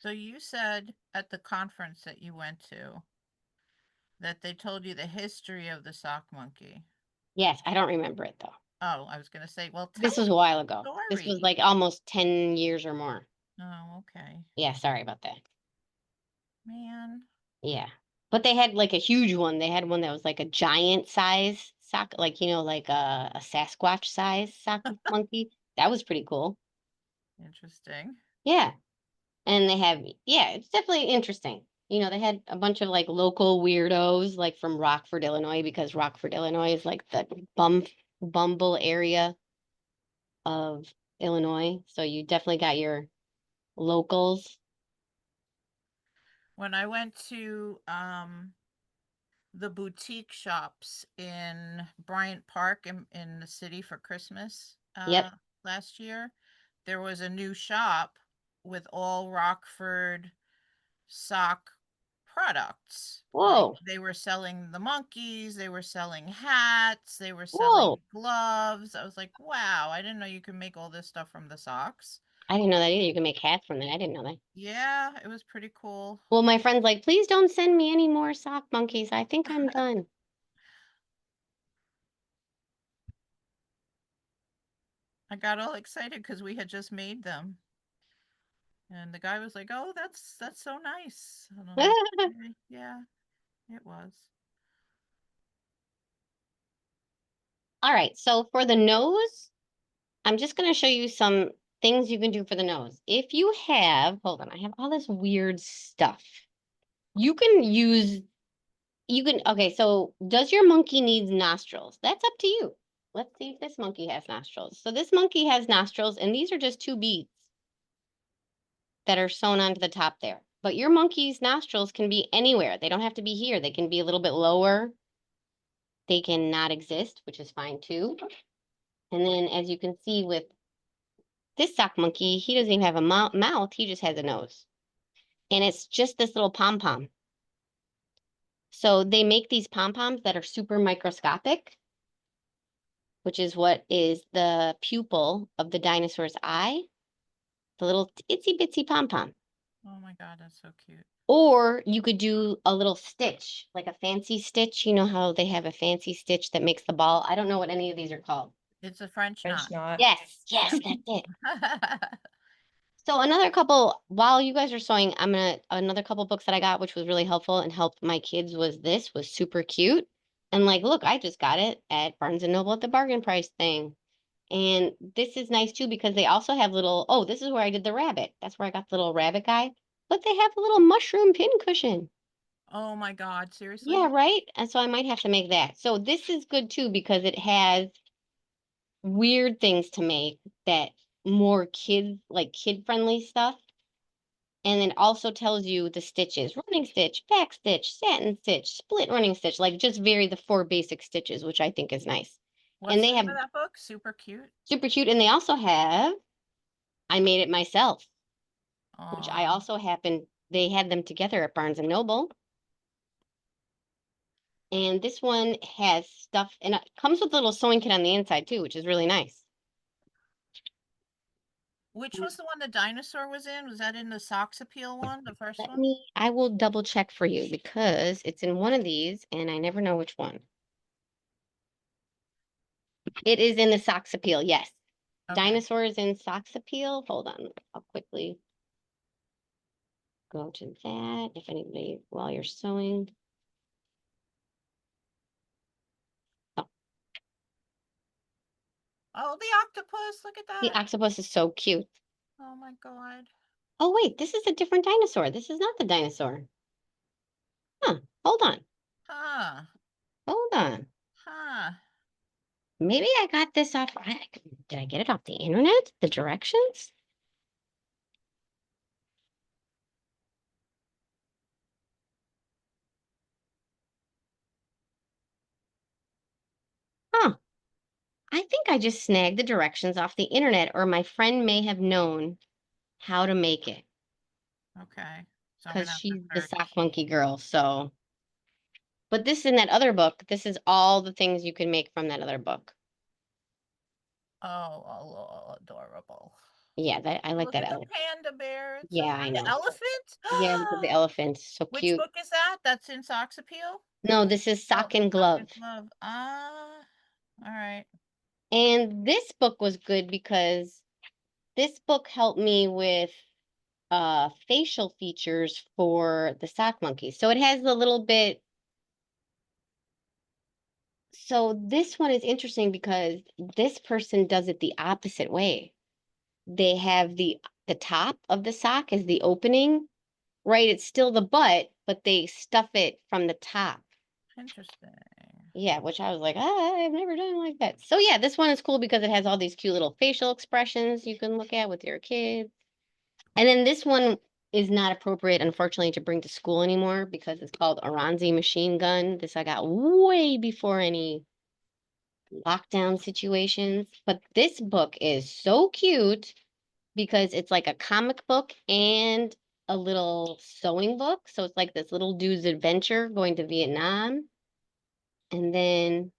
So you said at the conference that you went to that they told you the history of the sock monkey. Yes, I don't remember it though. Oh, I was gonna say, well, tell This was us a while the ago. This was story. like almost 10 years or more. Oh, okay. Yeah, sorry about that. Man. Yeah. But they had like a huge one. They had one that was like a giant size sock, like, like a Sasquatch size sock monkey. That was pretty cool. Interesting. Yeah. And they have, yeah, it's definitely interesting. They had a bunch of like local weirdos, like from Rockford, Illinois, because Rockford, Illinois is like the Bumble area of Illinois. So you definitely got your locals. When I went to the boutique shops in Bryant Park in the city for Christmas Yep. last year, there was a new shop with all Rockford sock products. Like Whoa. they were selling the monkeys, they were selling hats, they were selling Whoa. gloves. I was like, wow, I didn't know you could make all this stuff from the socks. I didn't know that either. You can make hats from that. I didn't know that. Yeah, it was pretty cool. Well, my friend's like, please don't send me any more sock monkeys. I think I'm done. I got all excited because we had just made them. And the guy was like, "Oh, that's so nice." And I'm like, "Okay, yeah, it was." All right. So for the nose, I'm just going to show you some things you can do for the nose. If you have, hold on, I have all this weird stuff. You can use, okay, so does your monkey need nostrils? That's up to you. Let's see if this monkey has nostrils. So this monkey has nostrils, and these are just 2 beads that are sewn onto the top there. But your monkey's nostrils can be anywhere. They don't have to be here. They can be a little bit lower. They can not exist, which is fine too. And then as you can see with this sock monkey, he doesn't even have a mouth. He just has a nose. And it's just this little pom-pom. So they make these pom-poms that are super microscopic, which is what is the pupil of the dinosaur's eye, the little itsy bitsy pom-pom. Oh my God, that's so cute. Or you could do a little stitch, like a fancy stitch. You know how they have a fancy stitch that makes the ball? I don't know what any of these are called. It's a French knot. French knot. Yes, that's it. So another couple, while you guys are sewing, another couple books that I got, which was really helpful and helped my kids was super cute. And like, look, I just got it at Barnes and Noble at the bargain price thing. And this is nice too, because they also have oh, this is where I did the rabbit. That's where I got the little rabbit guy, but they have a little mushroom pin cushion. Oh my God, seriously? Yeah, right. And so I might have to make that. So this is good too, because it has weird things to make that more kid friendly stuff. And it also tells you the stitches: running stitch, back stitch, satin stitch, split running stitch, like just the 4 basic stitches, which I think is nice. What's And the they name have of that book? Super cute. super cute. And they also have, I made it myself, which I Aw. also they had them together at Barnes and Noble. And this one has stuff, and it comes with a little sewing kit on the inside too, which is really nice. Which was the one the dinosaur was in? Was that in the Socks Appeal one, the first one? I will double check for you because it's in one of these and I never know which one. It is in the Socks Appeal, yes. Okay. Dinosaurs in Socks Appeal. Hold on, I'll quickly go to that if anybody, while you're sewing. Oh, the octopus, look at The that. octopus is so cute. Oh my God. Oh wait, this is a different dinosaur. This is not the dinosaur. Huh, hold on. Huh. Hold on. Huh. Maybe I got this off. Did I get it off the internet? The directions? Huh. I think I just snagged the directions off the internet, or my friend may have known how to make it Okay. So I'm because gonna have she's to the search. sock monkey girl. So, but this in that other book, this is all the things you can make from that other book. Oh, adorable. Yeah, I like Look that at the elephant. panda bear. It's Yeah, so I the know. elephant? Yeah, look at the elephants. So Which cute. book is that? That's in Socks Appeal? No, this is Sock and Glove. Glove. Ah, all right. And this book was good because this book helped me with facial features for the sock monkey. So it has a little bit. So this one is interesting because this person does it the opposite way. They have the top of the sock is the opening, right? It's still the butt, but they stuff it from the top. Interesting. Yeah, which I was like, I've never done it like that. So yeah, this one is cool because it has all these cute little facial expressions you can look at with your kids. And then this one is not appropriate, unfortunately, to bring to school anymore because it's called Aranzi Machine Gun. This I got way before any lockdown situations. But this book is so cute because it's like a comic book and a little sewing book. So it's like this little dude's adventure going to Vietnam. And then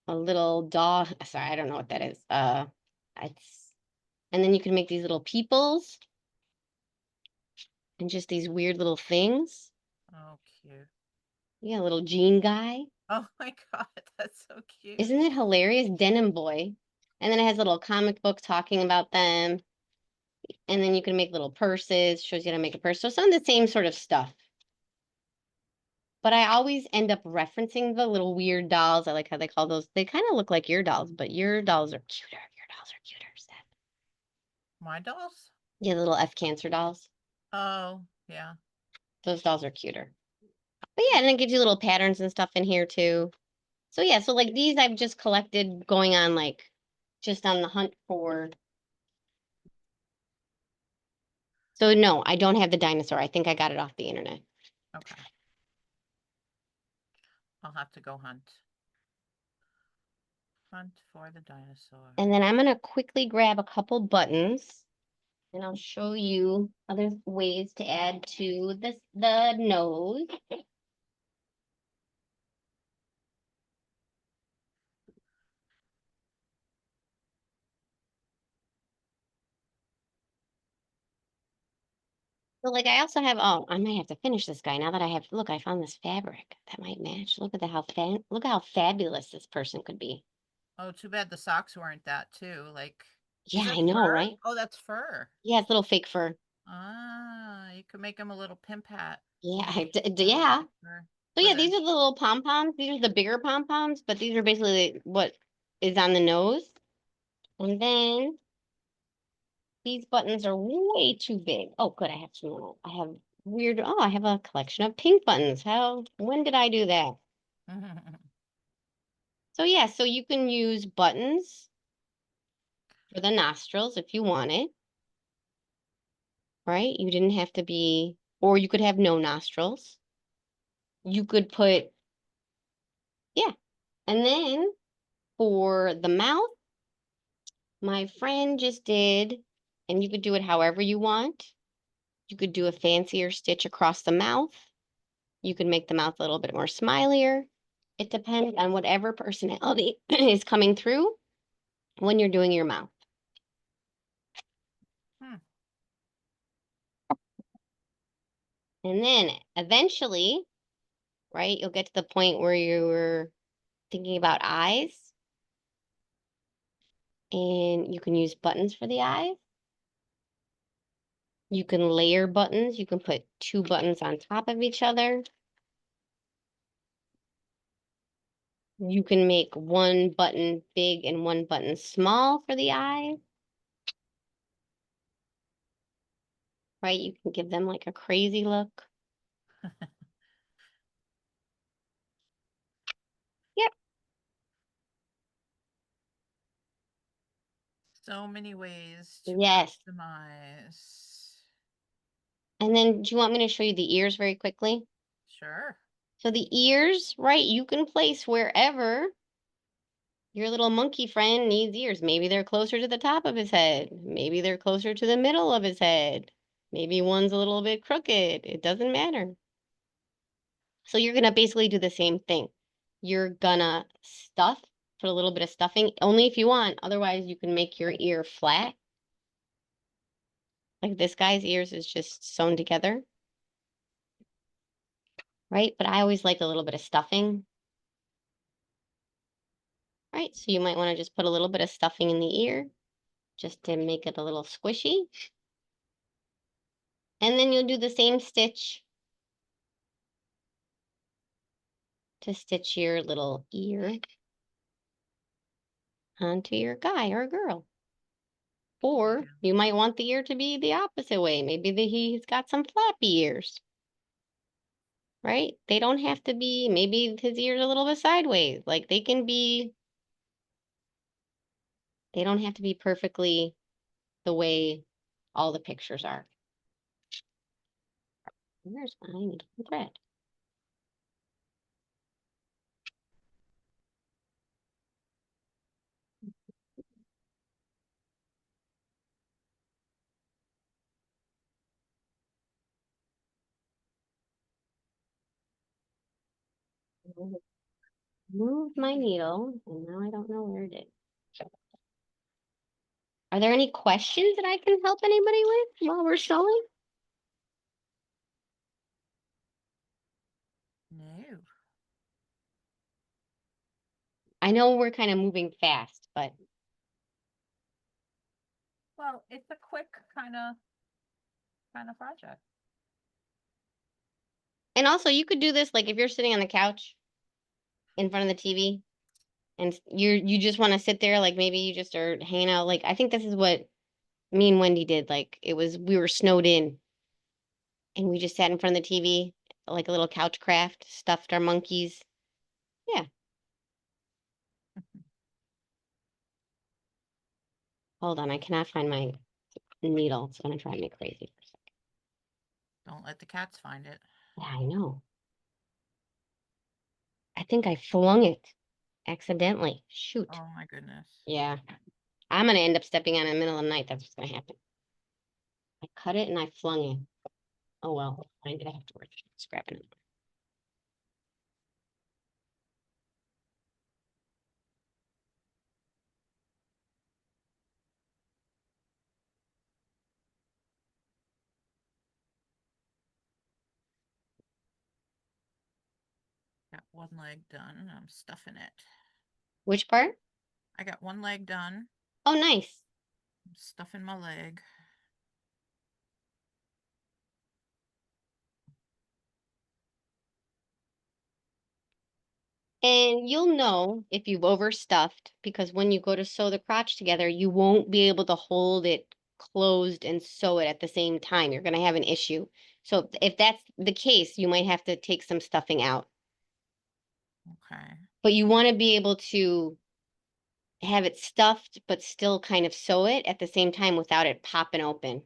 a little dog. Sorry, I don't know what that is. It's and then you can make these little peoples and just these weird little things. Oh, cute. Yeah, little jean guy. Oh my God, that's so cute. Isn't it hilarious? Denim boy. And then it has a little comic book talking about them. And then you can make little purses, shows you how to make a purse. So some of the same sort of stuff. But I always end up referencing the little weird dolls. I like how they call those. They kind of look like your dolls, but your dolls are cuter. Your dolls are cuter, Steph. My dolls? Yeah, the little F cancer dolls. Oh, yeah. Those dolls are cuter. But yeah, and it gives you little patterns and stuff in here too. So yeah, so like these I've just collected going on like just on the hunt for. So no, I don't have the dinosaur. I think I got it off the internet. Okay. I'll have to go hunt. Hunt for the dinosaur. And then I'm gonna quickly grab a couple buttons and I'll show you other ways to add to the nose. So like I also have, oh, I might have to finish this guy now that I have, look, I found this fabric that might match. Look at look how fabulous this person could be. Oh, too bad the socks weren't that too. Like, is Yeah, it I know, fur? right? Oh, that's fur. Yeah, it's little fake fur. Ah, you could make them a little pimp hat. Yeah, Yeah. yeah. So yeah, For these the are the little pom-poms. These are the bigger pom-poms, but these are basically what is on the nose. And then these buttons are way too big. Oh, good. I have some more. I have weird. Oh, I have a collection of pink buttons. When did I do that? So yeah, so you can use buttons for the nostrils if you want it, right? You didn't have to be, or you could have no nostrils. You could put, yeah. And then for the mouth, my friend just did, and you could do it however you want. You could do a fancier stitch across the mouth. You could make the mouth a little bit more smilier. It depends on whatever personality is coming through when you're doing your mouth. Hmm. And then eventually, right, you'll get to the point where you're thinking about eyes. And you can use buttons for the eyes. You can layer buttons. You can put two buttons on top of each other. You can make one button big and one button small for the eyes. Right? You can give them like a crazy look. Yep. So many ways to Yes. customize. And then do you want me to show you the ears very quickly? Sure. So the ears, right, you can place wherever your little monkey friend needs ears. Maybe they're closer to the top of his head. Maybe they're closer to the middle of his head. Maybe one's a little bit crooked. It doesn't matter. So you're gonna basically do the same thing. You're gonna stuff, put a little bit of stuffing, only if you want. Otherwise, you can make your ear flat. Like this guy's ears is just sewn together. Right? But I always like a little bit of stuffing. Right? So you might want to just put a little bit of stuffing in the ear just to make it a little squishy. And then you'll do the same stitch to stitch your little ear onto your guy or girl. Or you might want the ear to be the opposite way. Maybe he's got some flappy ears. Right? They don't have to be, maybe his ears are a little bit sideways. Like they can be, they don't have to be perfectly the way all the pictures are. Where's my needle and thread? Move my needle, and now I don't know where it is. Are there any questions that I can help anybody with while we're sewing? No. I know we're kind of moving fast, but Well, it's a quick kind of project. and also you could do this like if you're sitting on the couch in front of the TV and you just want to sit there, like maybe you just are hanging out. Like I think this is what me and Wendy did. Like it was we were snowed in and we just sat in front of the TV like a little couch craft, stuffed our monkeys. Yeah. Hold on, I cannot find my needle. It's gonna drive me crazy for a second. Don't let the cats find it. Yeah, I know. I think I flung it accidentally. Shoot. Oh my goodness. Yeah. I'm gonna end up stepping on it in the middle of the night. That's what's gonna happen. I cut it and I flung it. Oh well, find it afterwards. Scrapping it. Got one leg done. I'm stuffing it. Which part? I got one leg done. Oh, nice. I'm stuffing my leg. And you'll know if you've overstuffed because when you go to sew the crotch together, you won't be able to hold it closed and sew it at the same time. You're gonna have an issue. So if that's the case, you might have to take some stuffing out. Okay. But you want to be able to have it stuffed, but still kind of sew it at the same time without it popping open.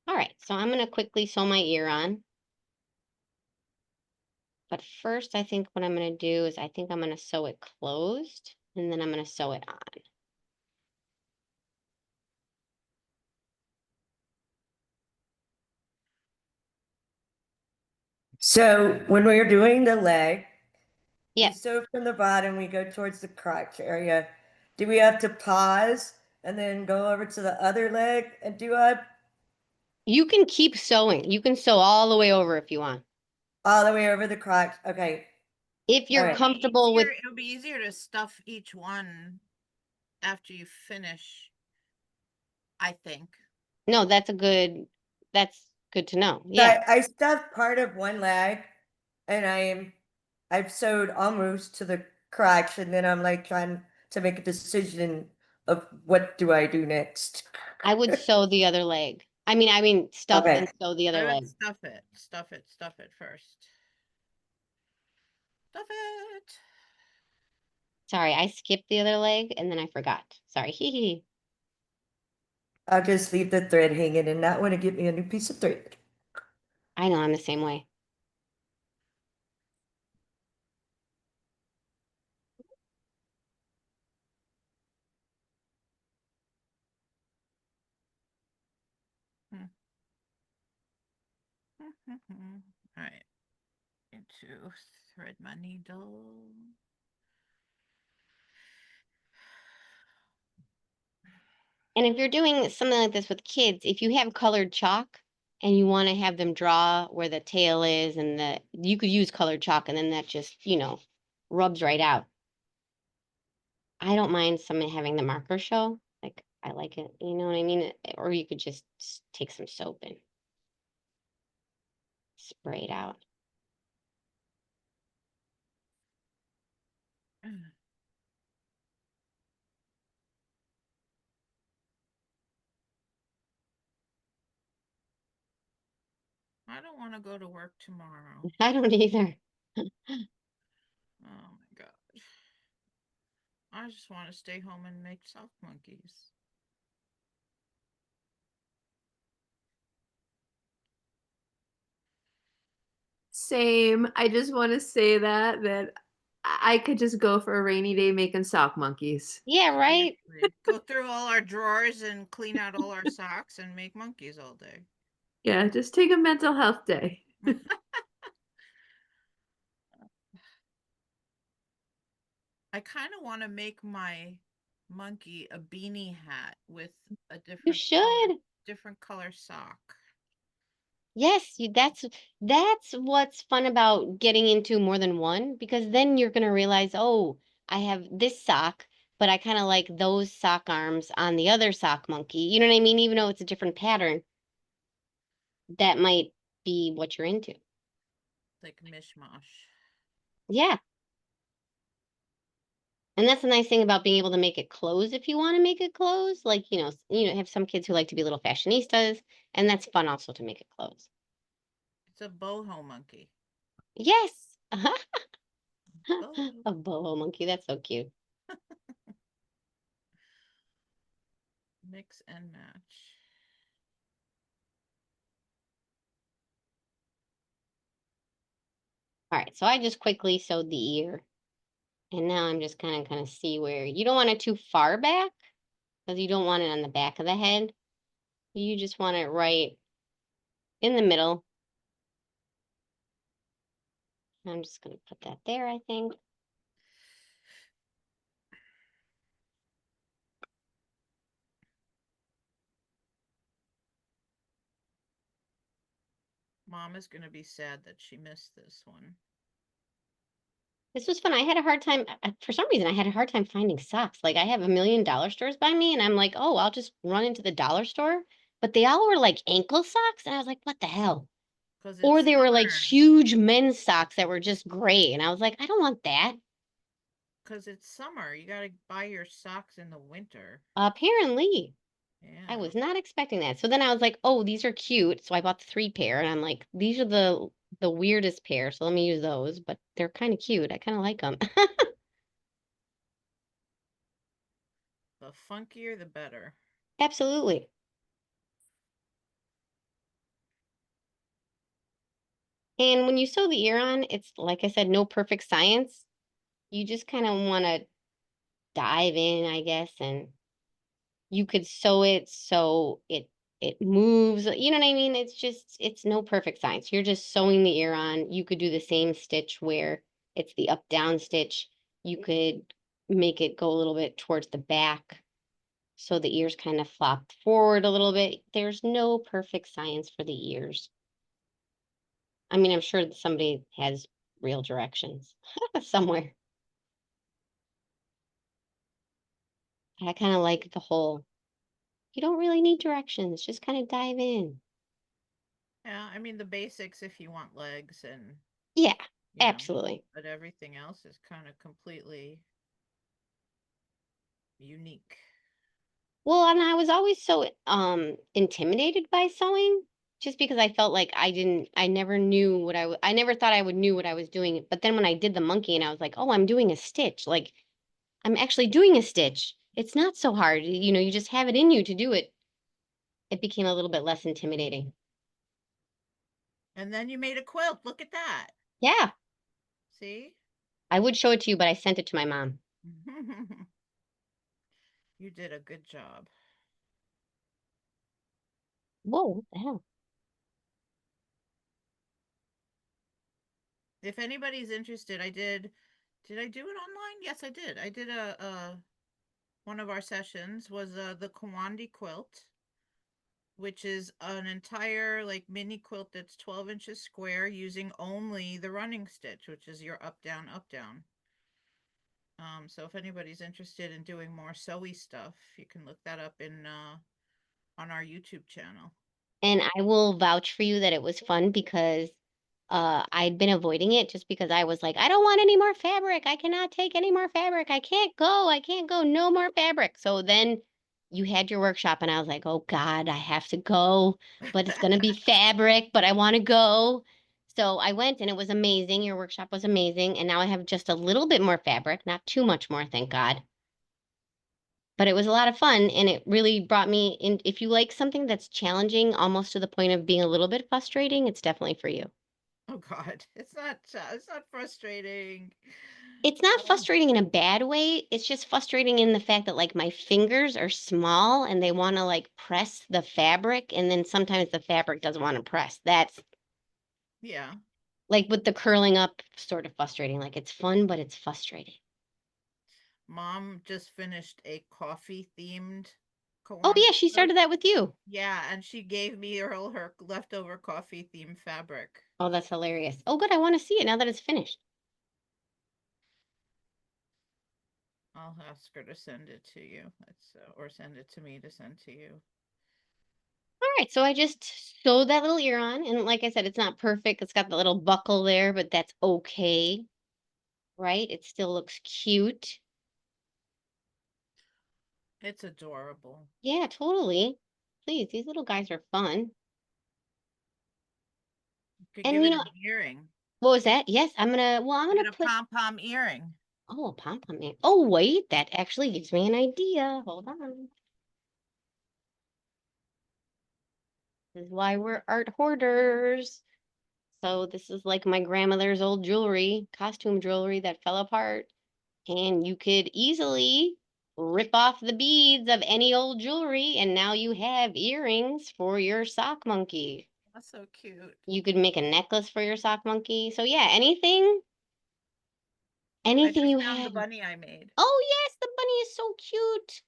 All right, so I'm going to quickly sew my ear on. But first, I think what I'm going to do is I think I'm going to sew it closed, and then I'm going to sew it on. So when we're doing the leg, we Yeah, sew from the bottom, we go towards the crotch area. Do we have to pause and then go over to the other leg and do a you can keep sewing. You can sew all the way over if you want. all the way over the crotch? Okay. If you're All right. comfortable with, It'll be easier to stuff each one after you finish, I think. no, that's good to know. So Yeah. I stuffed part of one leg and I've sewed almost to the crotch and then I'm like trying to make a decision of what do I do next. I would sew the other leg. I mean, stuff Okay. and sew the I other would leg. stuff it first. Stuff it. Sorry, I skipped the other leg and then I forgot. Sorry. Hee hee. I'll just leave the thread hanging and not want to get me a new piece of thread. I know I'm the same way. All right. Into thread my needle. And if you're doing something like this with kids, if you have colored chalk and you want to have them draw where the tail is and you could use colored chalk and then that just, rubs right out. I don't mind someone having the marker show. Like, I like it, you know what I mean? Or you could just take some soap and spray it out. I don't want to go to work tomorrow. I don't either. Oh my God. I just want to stay home and make sock monkeys. Same. I just want to say that I could just go for a rainy day making sock monkeys. Yeah, right? Seriously. Go through all our drawers and clean out all our socks and make monkeys all day. Yeah, just take a mental health day. I kind of want to make my monkey a beanie hat with a You color, should. different color sock. Yes, that's what's fun about getting into more than one because then you're gonna realize, oh, I have this sock, but I kind of like those sock arms on the other sock monkey. You know what I mean? Even though it's a different pattern, that might be what you're into. Like mishmash. Yeah. And that's the nice thing about being able to make it clothes if you want to make it clothes. Like, have some kids who like to be little fashionistas, and that's fun also to make it clothes. It's a boho monkey. Yes. Boho. A boho monkey. That's so cute. Mix and match. All right, so I just quickly sewed the ear. And now I'm just kind of see where you don't want it too far back because you don't want it on the back of the head. You just want it right in the middle. I'm just going to put that there, I think. Mom is going to be sad that she missed this one. This was fun. I had a hard time, for some reason, I had a hard time finding socks. Like I have a million dollar stores by me and I'm like, oh, I'll just run into the dollar store. But they all were like ankle socks. And I was like, what the hell? Because Or it's they were like summer. huge men's socks that were just gray. And I was like, I don't want that. Because it's summer. You got to buy your socks in the winter. Apparently. I Yeah. was not expecting that. So then I was like, oh, these are cute. So I bought the 3 pair and I'm like, these are the weirdest pair. So let me use those, but they're kind of cute. I kind of like them. The funkier, the better. Absolutely. And when you sew the ear on, it's like I said, no perfect science. You just kind of want to dive in, I guess, and you could sew it so it moves. You know what I mean? It's no perfect science. You're just sewing the ear on. You could do the same stitch where it's the up down stitch. You could make it go a little bit towards the back so the ears kind of flopped forward a little bit. There's no perfect science for the ears. I mean, I'm sure that somebody has real directions somewhere. I kind of like the whole, you don't really need directions, just kind of dive in. Yeah, I mean the basics if you want legs and Yeah, you know, absolutely. but everything else is kind of completely unique. Well, and I was always so intimidated by sewing just because I felt like I never knew I never thought I would knew what I was doing. But then when I did the monkey and I was like, "Oh, I'm doing a stitch." Like I'm actually doing a stitch. It's not so hard. You just have it in you to do it. It became a little bit less intimidating. And then you made a quilt. Look at that. Yeah, See? I would show it to you, but I sent it to my mom. You did a good job. Whoa, what the hell? If anybody's interested, did I do it online? Yes, I did. I did one of our sessions was the Kawandi quilt, which is an entire like mini quilt that's 12 inches square using only the running stitch, which is your up, down, up, down. So if anybody's interested in doing more sewy stuff, you can look that up in on our YouTube channel. And I will vouch for you that it was fun because I'd been avoiding it just because I was like, I don't want any more fabric. I cannot take any more fabric. I can't go. I can't go. No more fabric. So then you had your workshop and I was like, oh God, I have to go, but it's going to be fabric, but I want to go. So I went and it was amazing. Your workshop was amazing. And now I have just a little bit more fabric, not too much more, thank God. But it was a lot of fun and it really brought me in. If you like something that's challenging, almost to the point of being a little bit frustrating, it's definitely for you. Oh God, it's not frustrating. It's not Oh, frustrating in a bad way. It's just frustrating in the fact that like my fingers are small and they want to like press the fabric and then sometimes the fabric doesn't want to press. That's yeah. like with the curling up sort of frustrating. Like it's fun, but it's frustrating. Mom just finished a coffee themed Oh Kawandi yeah, she quilt. started that with you. Yeah, and she gave me her leftover coffee themed fabric. Oh, that's hilarious. Oh good, I want to see it now that it's finished. I'll ask her to send it to you. Or send it to me to send to you. All right, so I just sewed that little ear on, and like I said, it's not perfect. It's got the little buckle there, but that's okay, right? It still looks cute. It's adorable. Yeah, totally. Please, these little guys are fun. You could give And you it know, an earring. what was that? Yes, I'm Get gonna a put, pom-pom earring. oh, a pom-pom ear. Oh, wait, that actually gives me an idea. Hold on. This is why we're art hoarders. So this is like my grandmother's old jewelry, costume jewelry that fell apart. And you could easily rip off the beads of any old jewelry, and now you have earrings for your sock monkey. That's so cute. You could make a necklace for your sock monkey. So yeah, anything I you just found the have. bunny I made. Oh yes, the bunny is so cute.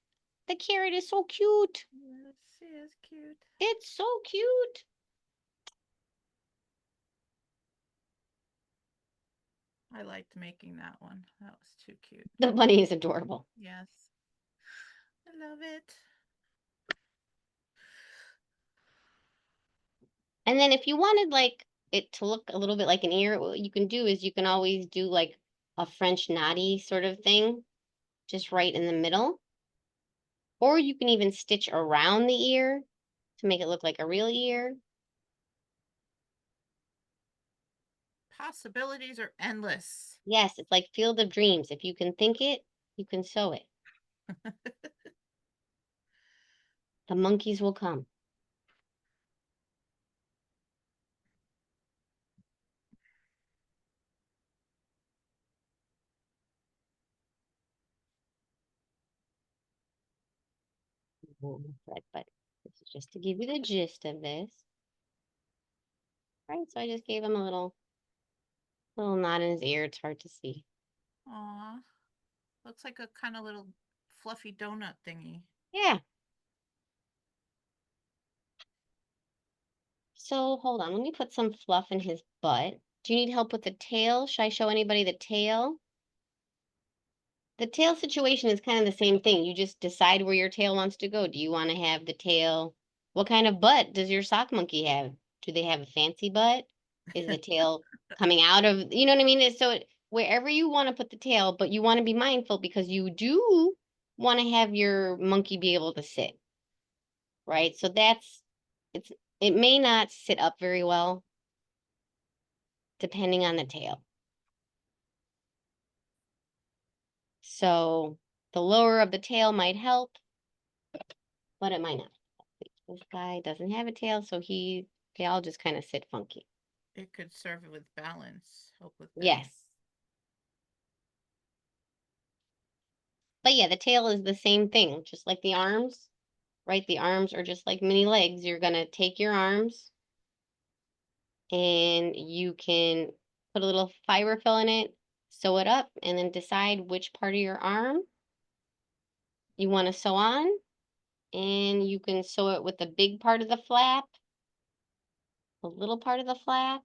The carrot is so cute. Yes, she is cute. It's so cute. I liked making that one. That was too cute. The bunny is adorable. Yes. I love it. And then if you wanted like it to look a little bit like an ear, what you can do is you can always do like a French knotty sort of thing, just right in the middle. Or you can even stitch around the ear to make it look like a real ear. Possibilities are endless. Yes, it's like Field of Dreams. If you can think it, you can sew it. The monkeys will come. But this is just to give you the gist of this. Right, so I just gave him a little knot in his ear. It's hard to see. Aw. Looks like a kind of little fluffy donut thingy. Yeah. So hold on, let me put some fluff in his butt. Do you need help with the tail? Should I show anybody the tail? The tail situation is kind of the same thing. You just decide where your tail wants to go. Do you want to have the tail? What kind of butt does your sock monkey have? Do they have a fancy butt? Is the tail coming out of, you know what I mean? So wherever you want to put the tail, but you want to be mindful because you do want to have your monkey be able to sit, right? So it may not sit up very well depending on the tail. So the lower of the tail might help, but it might not. This guy doesn't have a tail, so they all just kind of sit funky. It could serve with balance. Help with balance. Yes. But yeah, the tail is the same thing, just like the arms, right? The arms are just like mini legs. You're gonna take your arms and you can put a little fiber fill in it, sew it up, and then decide which part of your arm you want to sew on, and you can sew it with the big part of the flap, the little part of the flap.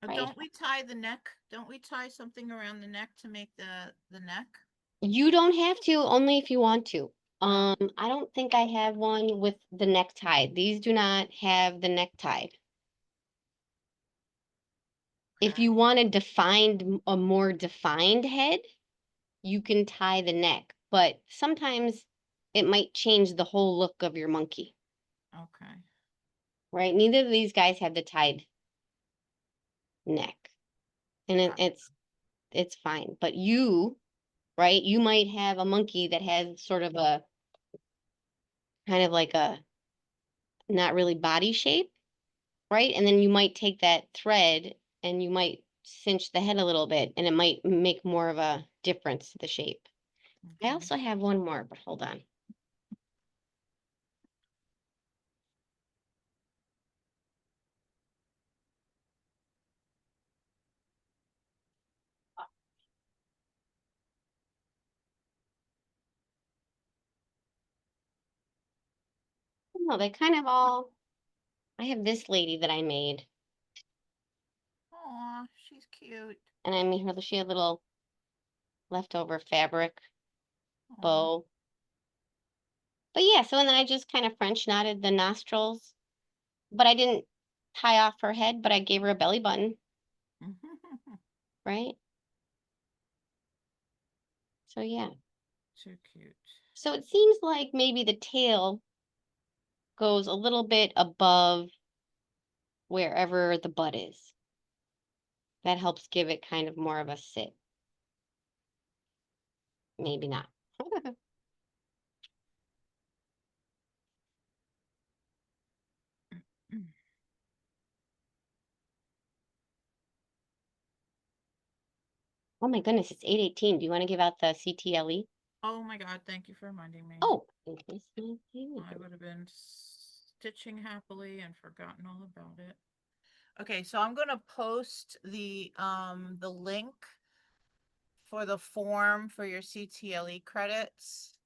Right. Don't we tie the neck? Don't we tie something around the neck to make the neck? You don't have to, only if you want to. Oh. I don't think I have one with the neck tied. These do not have the neck tied. If Okay. you want a more defined head, you can tie the neck, but sometimes it might change the whole look of your monkey, Okay. right? Neither of these guys have the tied neck, and Got it. it's fine. But you, right? You might have a monkey that has sort of a kind of like a not really body shape, right? And then you might take that thread and you might cinch the head a little bit, and it might make more of a difference to the shape. I Okay. also have one more, but hold on. No, they kind of all, I have this lady that I made, Aw, she's cute. and I made her, she had little leftover fabric Aw. bow. But yeah, so and then I just kind of French knotted the nostrils, but I didn't tie off her head, but I gave her a belly button, right? So yeah. Too cute. So it seems like maybe the tail goes a little bit above wherever the butt is. That helps give it kind of more of a sit. Maybe not. Oh my goodness, it's 8:18. Do you want to give out the CTLE? Oh my God, thank you for reminding me. Oh, it is 19. I would have been stitching happily and forgotten all about it. Okay, so I'm gonna post the link for the form for your CTLE credits.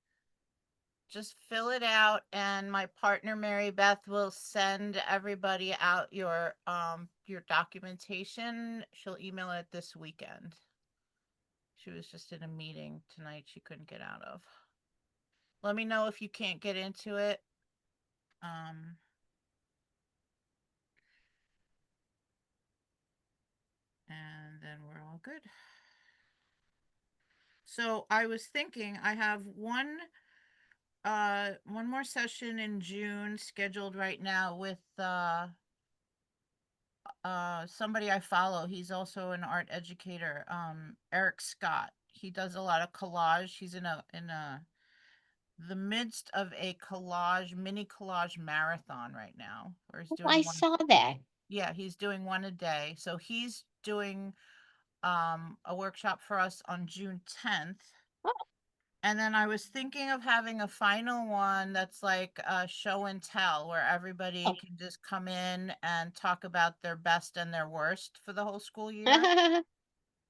Just fill it out, and my partner Mary Beth will send everybody out your documentation. She'll email it this weekend. She was just in a meeting tonight she couldn't get out of. Let me know if you can't get into it. And then we're all good. So I was thinking I have one more session in June scheduled right now with somebody I follow. He's also an art educator, Eric Scott. He does a lot of collage. He's in the midst of a mini collage marathon right now, where he's Oh, doing I one. saw that. Yeah, he's doing one a day. So he's doing a workshop for us on June 10th. Oh. And then I was thinking of having a final one that's like a show and tell, where everybody can just come in and talk about their best and their worst for the whole school year,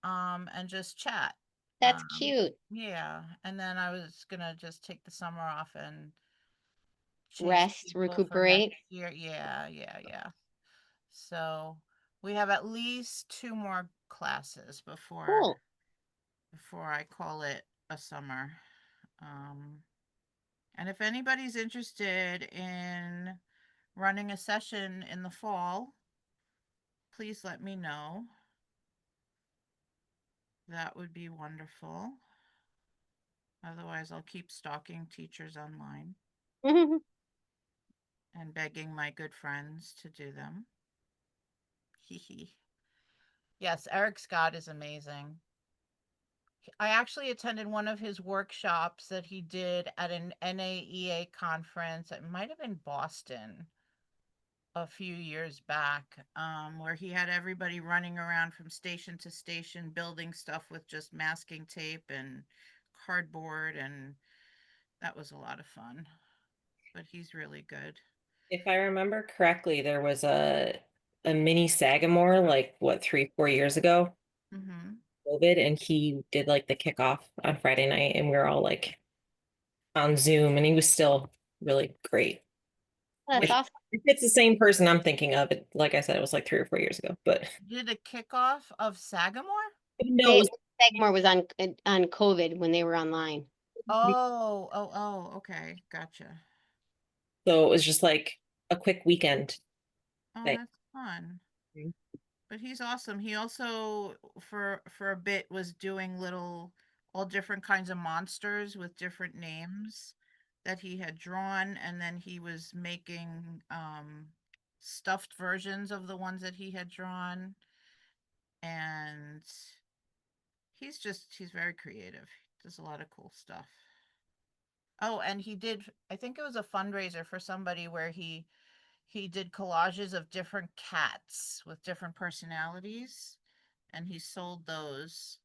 and just chat. That's cute. Yeah, and then I was gonna just take the summer off and chase Rest, people for next recuperate. year. Yeah. So we have at least 2 more classes Cool. before I call it a summer. And if anybody's interested in running a session in the fall, please let me know. That would be wonderful. Otherwise, I'll keep stalking teachers online and begging my good friends to do them. Hee. Yes, Eric Scott is amazing. I actually attended one of his workshops that he did at an NAEA conference. It might have been Boston a few years back, where he had everybody running around from station to station building stuff with just masking tape and cardboard, and that was a lot of fun. But he's really good. If I remember correctly, there was a mini Sagamore like what 3, 4 years ago, Mm-hmm. COVID, and he did like the kickoff on Friday night, and we were all like on Zoom, and he was still really great. That's Wait, awesome. If it's the same person I'm thinking of, it, like I said, it was like 3 or 4 years ago. But did a kickoff of Sagamore? no, it was Sagamore was on COVID when they were online. Oh, okay, gotcha. so it was just like a quick weekend Oh, thing. that's fun. Mhm. But he's awesome. He also for a bit was doing little all different kinds of monsters with different names that he had drawn, and then he was making stuffed versions of the ones that he had drawn. And he's very creative. He does a lot of cool stuff. Oh, and he did, I think it was a fundraiser for somebody where he did collages of different cats with different personalities, and he sold those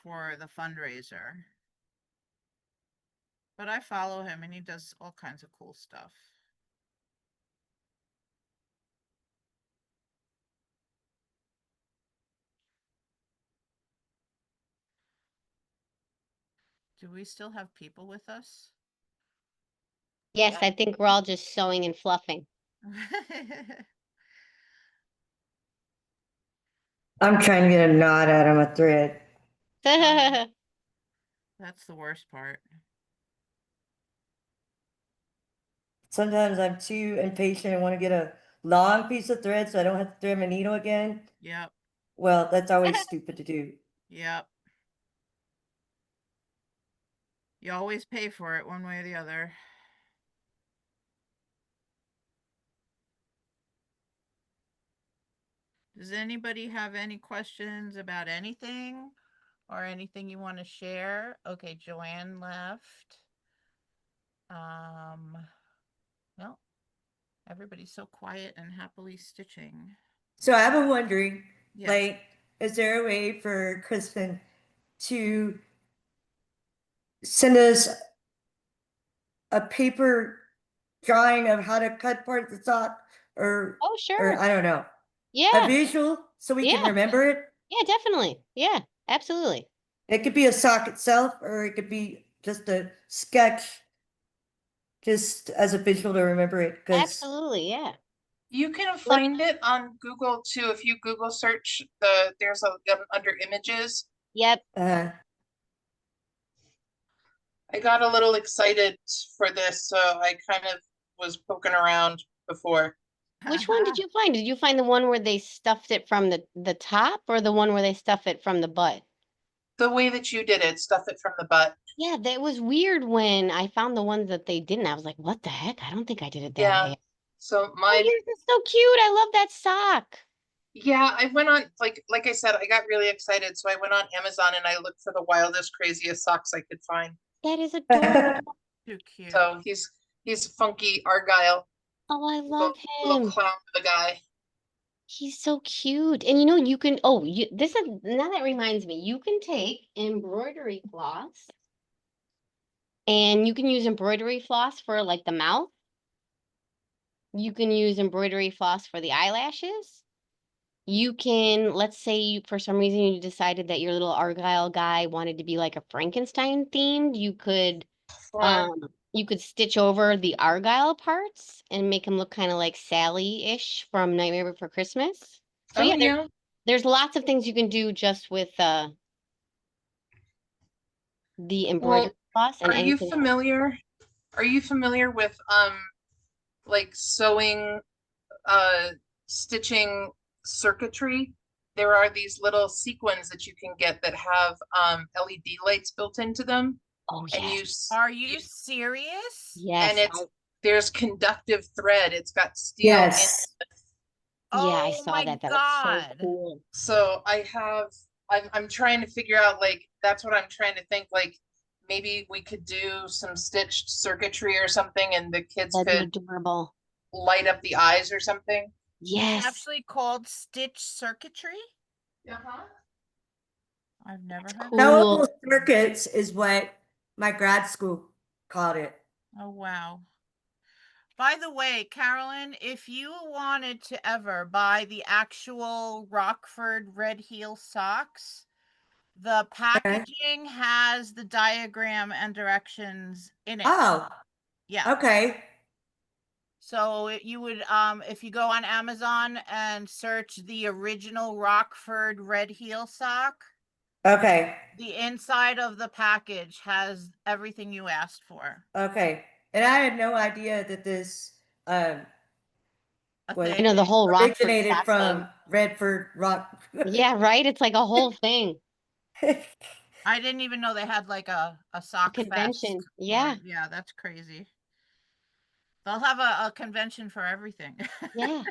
for the fundraiser. But I follow him and he does all kinds of cool stuff. Do we still have people with us? Yes, I think we're all just sewing and fluffing. I'm trying to get a knot out of a thread. That's the worst part. Sometimes I'm too impatient and want to get a long piece of thread so I don't have to thread my needle again. Yep, Well, that's always stupid to do. yep. You always pay for it one way or the other. Does anybody have any questions about anything or anything you want to share? Okay, Joanne left. Well, everybody's so quiet and happily stitching. So I've been wondering, Yes. like, is there a way for Kristin to send us a paper drawing of how to cut part of the sock or Oh, or sure. I don't know, a Yeah. visual so we can Yeah. remember it? Yeah, definitely. Yeah, absolutely. It could be a sock itself, or it could be just a sketch, just as a visual to remember it. Because Absolutely, yeah. You can Look, find it on Google too. If you Google search there's a under images. yep. I got a little excited for this, so I kind of was poking around before. Which one did you find? Did you find the one where they stuffed it from the top or the one where they stuff it from the butt? The way that you did it, stuff it from the butt. Yeah, that was weird when I found the ones that they didn't. I was like, what the heck? I don't think I did it that Yeah. way. So Oh, mine, yours is so cute. I love that sock. yeah, I went on like I said, I got really excited, so I went on Amazon and I looked for the wildest, craziest socks I could find. That is adorable. Too cute. So he's funky Argyle, Oh, I love little him. clown of a guy. He's so cute. And you can, this is, now that reminds me, you can take embroidery floss and you can use embroidery floss for like the mouth. You can use embroidery floss for the eyelashes. You can, let's say for some reason you decided that your little Argyle guy wanted to be like a Frankenstein themed, Fun. you could stitch over the Argyle parts and make him look kind of like Sally-ish from Nightmare Before Christmas. So Oh yeah, yeah. there's lots of things you can do just with the embroidery Well, floss and are you anything else. familiar? Are you familiar with like sewing stitching circuitry? There are these little sequins that you can get that have LED lights built into them. Oh And yes, Are you serious? and yes, there's conductive thread. It's got steel in yes, it. yeah, I Oh saw my that. That looks so God. cool. So I'm trying to figure out like that's what I'm trying to think like maybe we could do some stitched circuitry or something and the kids That'd be could adorable. light up the eyes or something. It's Yes, actually called stitch circuitry. Uh-huh. I've never that's heard of cool. knowable circuits is what my grad school called it. Oh, wow. By the way, Carolyn, if you wanted to ever buy the actual Rockford Red Heel socks, The packaging has the diagram and directions in it. Oh, Yeah. okay. So you would, if you go on Amazon and search the original Rockford red heel sock, Okay. the inside of the package has everything you asked for. Okay. And I had no idea that this A was I know the whole Rockford originated sock from thing. Redford Rock. Yeah, right. It's like a whole thing. I didn't even know they had like a sock convention, fest. yeah. Yeah, that's crazy. They'll have a convention for everything. Yeah.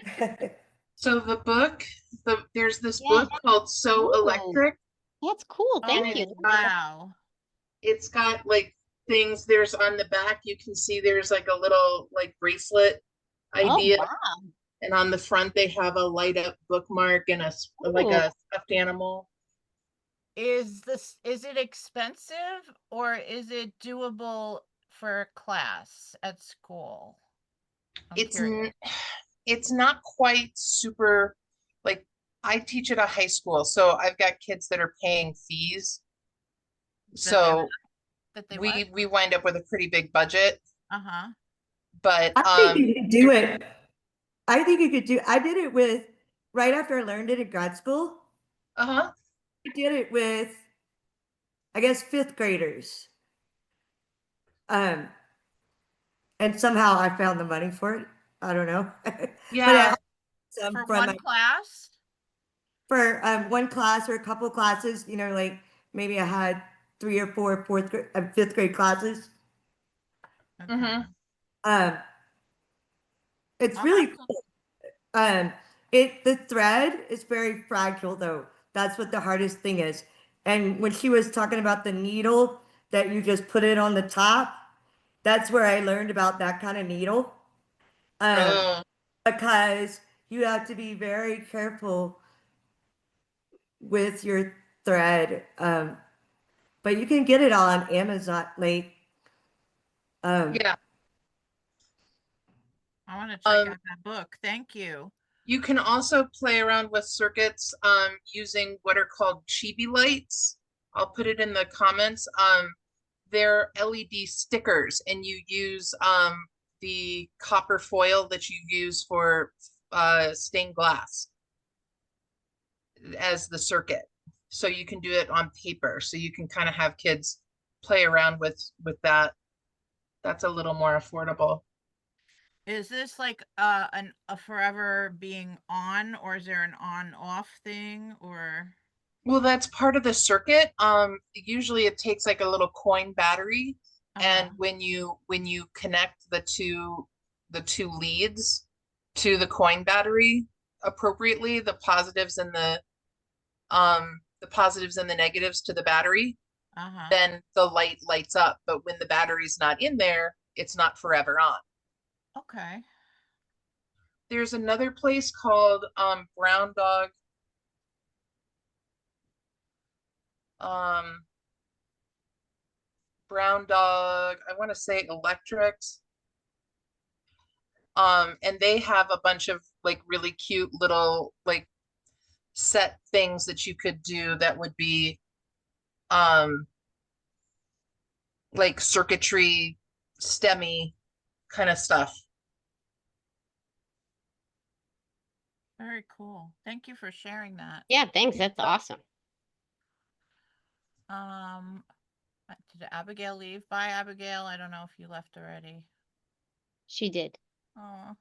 So the book, there's this Yeah. book called So Ooh. Electric. That's cool. Thank Oh, you. wow. It's got like things, there's on the back, you can see there's like a little like bracelet Oh, idea. wow. And on the front, they have a light up bookmark and like Ooh. a stuffed animal. Is it expensive or is it doable for class at school? I'm It's curious. it's not quite super, like I teach at a high school, so I've got kids that are paying fees. So That they we what? we wind up with a pretty big budget, Uh-huh. but I think you could do it. I think you could do. I did it with right after I learned it in grad school. uh-huh. I did it with, I guess, fifth graders. Um, and somehow I found the money for it. I don't know, but Yeah. For from one class? for one class or a couple classes. You know, like maybe I had 3 or 4 fifth grade classes. Okay. Mm-hmm. Um, it's I'll really have to- cool. The thread is very fragile though. That's what the hardest thing is. And when she was talking about the needle that you just put it on the top, that's where I learned about that kind of needle. Oh, Because you have to be very careful with your thread. But you can get it on Amazon. Like, yeah. I want to check out that book. Thank you. You can also play around with circuits using what are called chibi lights. I'll put it in the comments. They're LED stickers, and you use the copper foil that you use for stained glass as the circuit. So you can do it on paper. So you can kind of have kids play around with that. That's a little more affordable. Is this like a forever being on, or is there an on off thing, or Well, that's part of the circuit. Usually it takes like a little coin battery, and when you connect the two leads to the coin battery appropriately, the positives and the negatives to the battery, then the light lights up. But when the battery's not in there, it's not forever on. Okay. There's another place called Brown Dog. Um, Brown Dog, I want to say Electrics. And they have a bunch of like really cute little like set things that you could do that would be um like circuitry, STEMmy kind of stuff. Very cool. Thank you for sharing that. Yeah, thanks. That's awesome. Did Abigail leave? Bye, Abigail. I don't know if you left already. She did. Oh.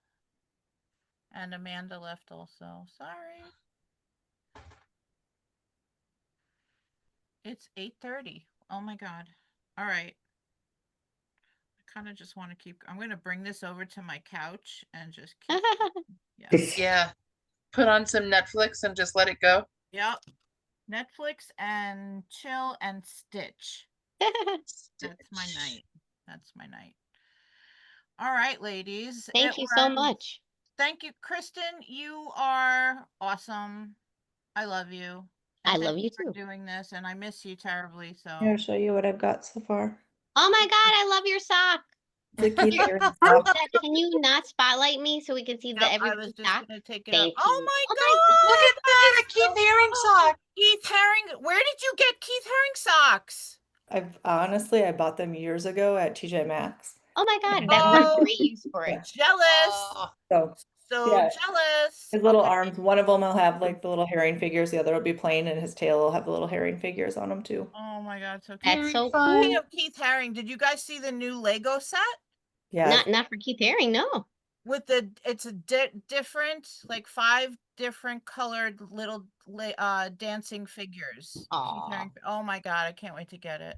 And Amanda left also. Sorry. It's 8:30. Oh my God. All right. I kind of just want to keep, I'm going to bring this over to my couch and just keep, yeah. Yeah. Put on some Netflix and just let it go. Yep. Netflix and chill and stitch. That's my night. That's my night. All right, ladies. Thank you so much. Thank you, Kristin. You are awesome. I love you. I And love thank you for too. doing this, and I miss you terribly. So Here, I'll show you what I've got so far. Oh my God, I love your sock. To keep hearing Deb, stuff. can you not spotlight me so we can see the Yep, I every was just sock? gonna take it Thank up. Oh you. my Oh god! Look at that, a Keith so Haring cool. sock. Keith Haring. Where did you get Keith Haring socks? I bought them years ago at TJ Maxx. Oh my God, that would be Oh. great use for it. Jealous. Oh, So So yeah. jealous. his little Okay. arms, one of them will have like the little herring figures, the other will be plain, and his tail will have the little herring figures on them too. Oh my god, so cute. That's very so fun. Speaking cool. of Keith Haring, did you guys see the new Lego set? Yeah. Not for Keith Haring, no. With it's a different, like 5 different colored little dancing figures. Keith Aw. Haring. Oh my god, I can't wait to get it.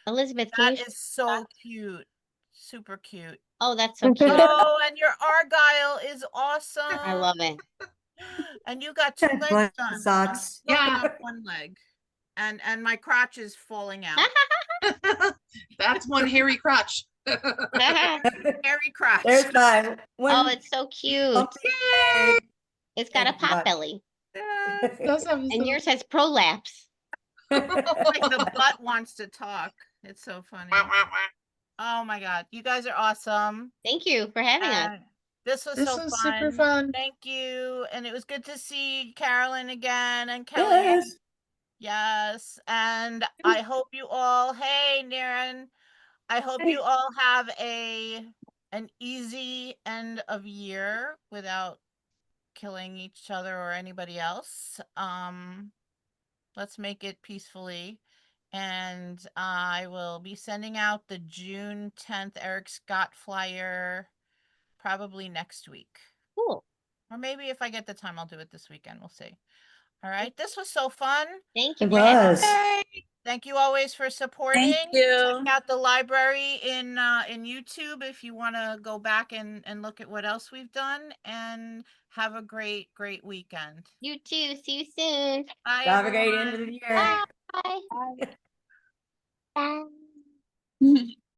Elizabeth, can That you? is so cute. Super cute. Oh, that's so cute. Oh, and your Argyle is awesome. I love it. And you got 2 legs Black done. socks. I only Yeah. got 1 leg. And my crotch is falling out. That's one hairy crotch. Hairy crotch. There's my Oh, one. it's so cute. bumpy leg. It's got a Thank you pot much. belly. Yes. Does have his And little- yours has prolapse. Like the butt wants to talk. It's so funny. Wah, wah, wah. Oh my god, you guys are awesome. Thank you for having us. And this was This so was fun. super fun. Thank you. And it was good to see Carolyn again and Kelly. Yes. Yes. And I hope you all, hey Niren, I hope you all have an easy end of year without killing each other or anybody else. Let's make it peacefully. And I will be sending out the June 10th Eric Scott flyer probably next week. Cool. Or maybe if I get the time, I'll do it this weekend. We'll see. All right. This was so fun. Thank you It for having was. us. Thank you always for supporting. you. Check out the library in YouTube if you want to go back and look at what else we've done. And have a great weekend. You too. See you soon. Bye, Have a great everyone. end of the year. Bye. Bye. Bye.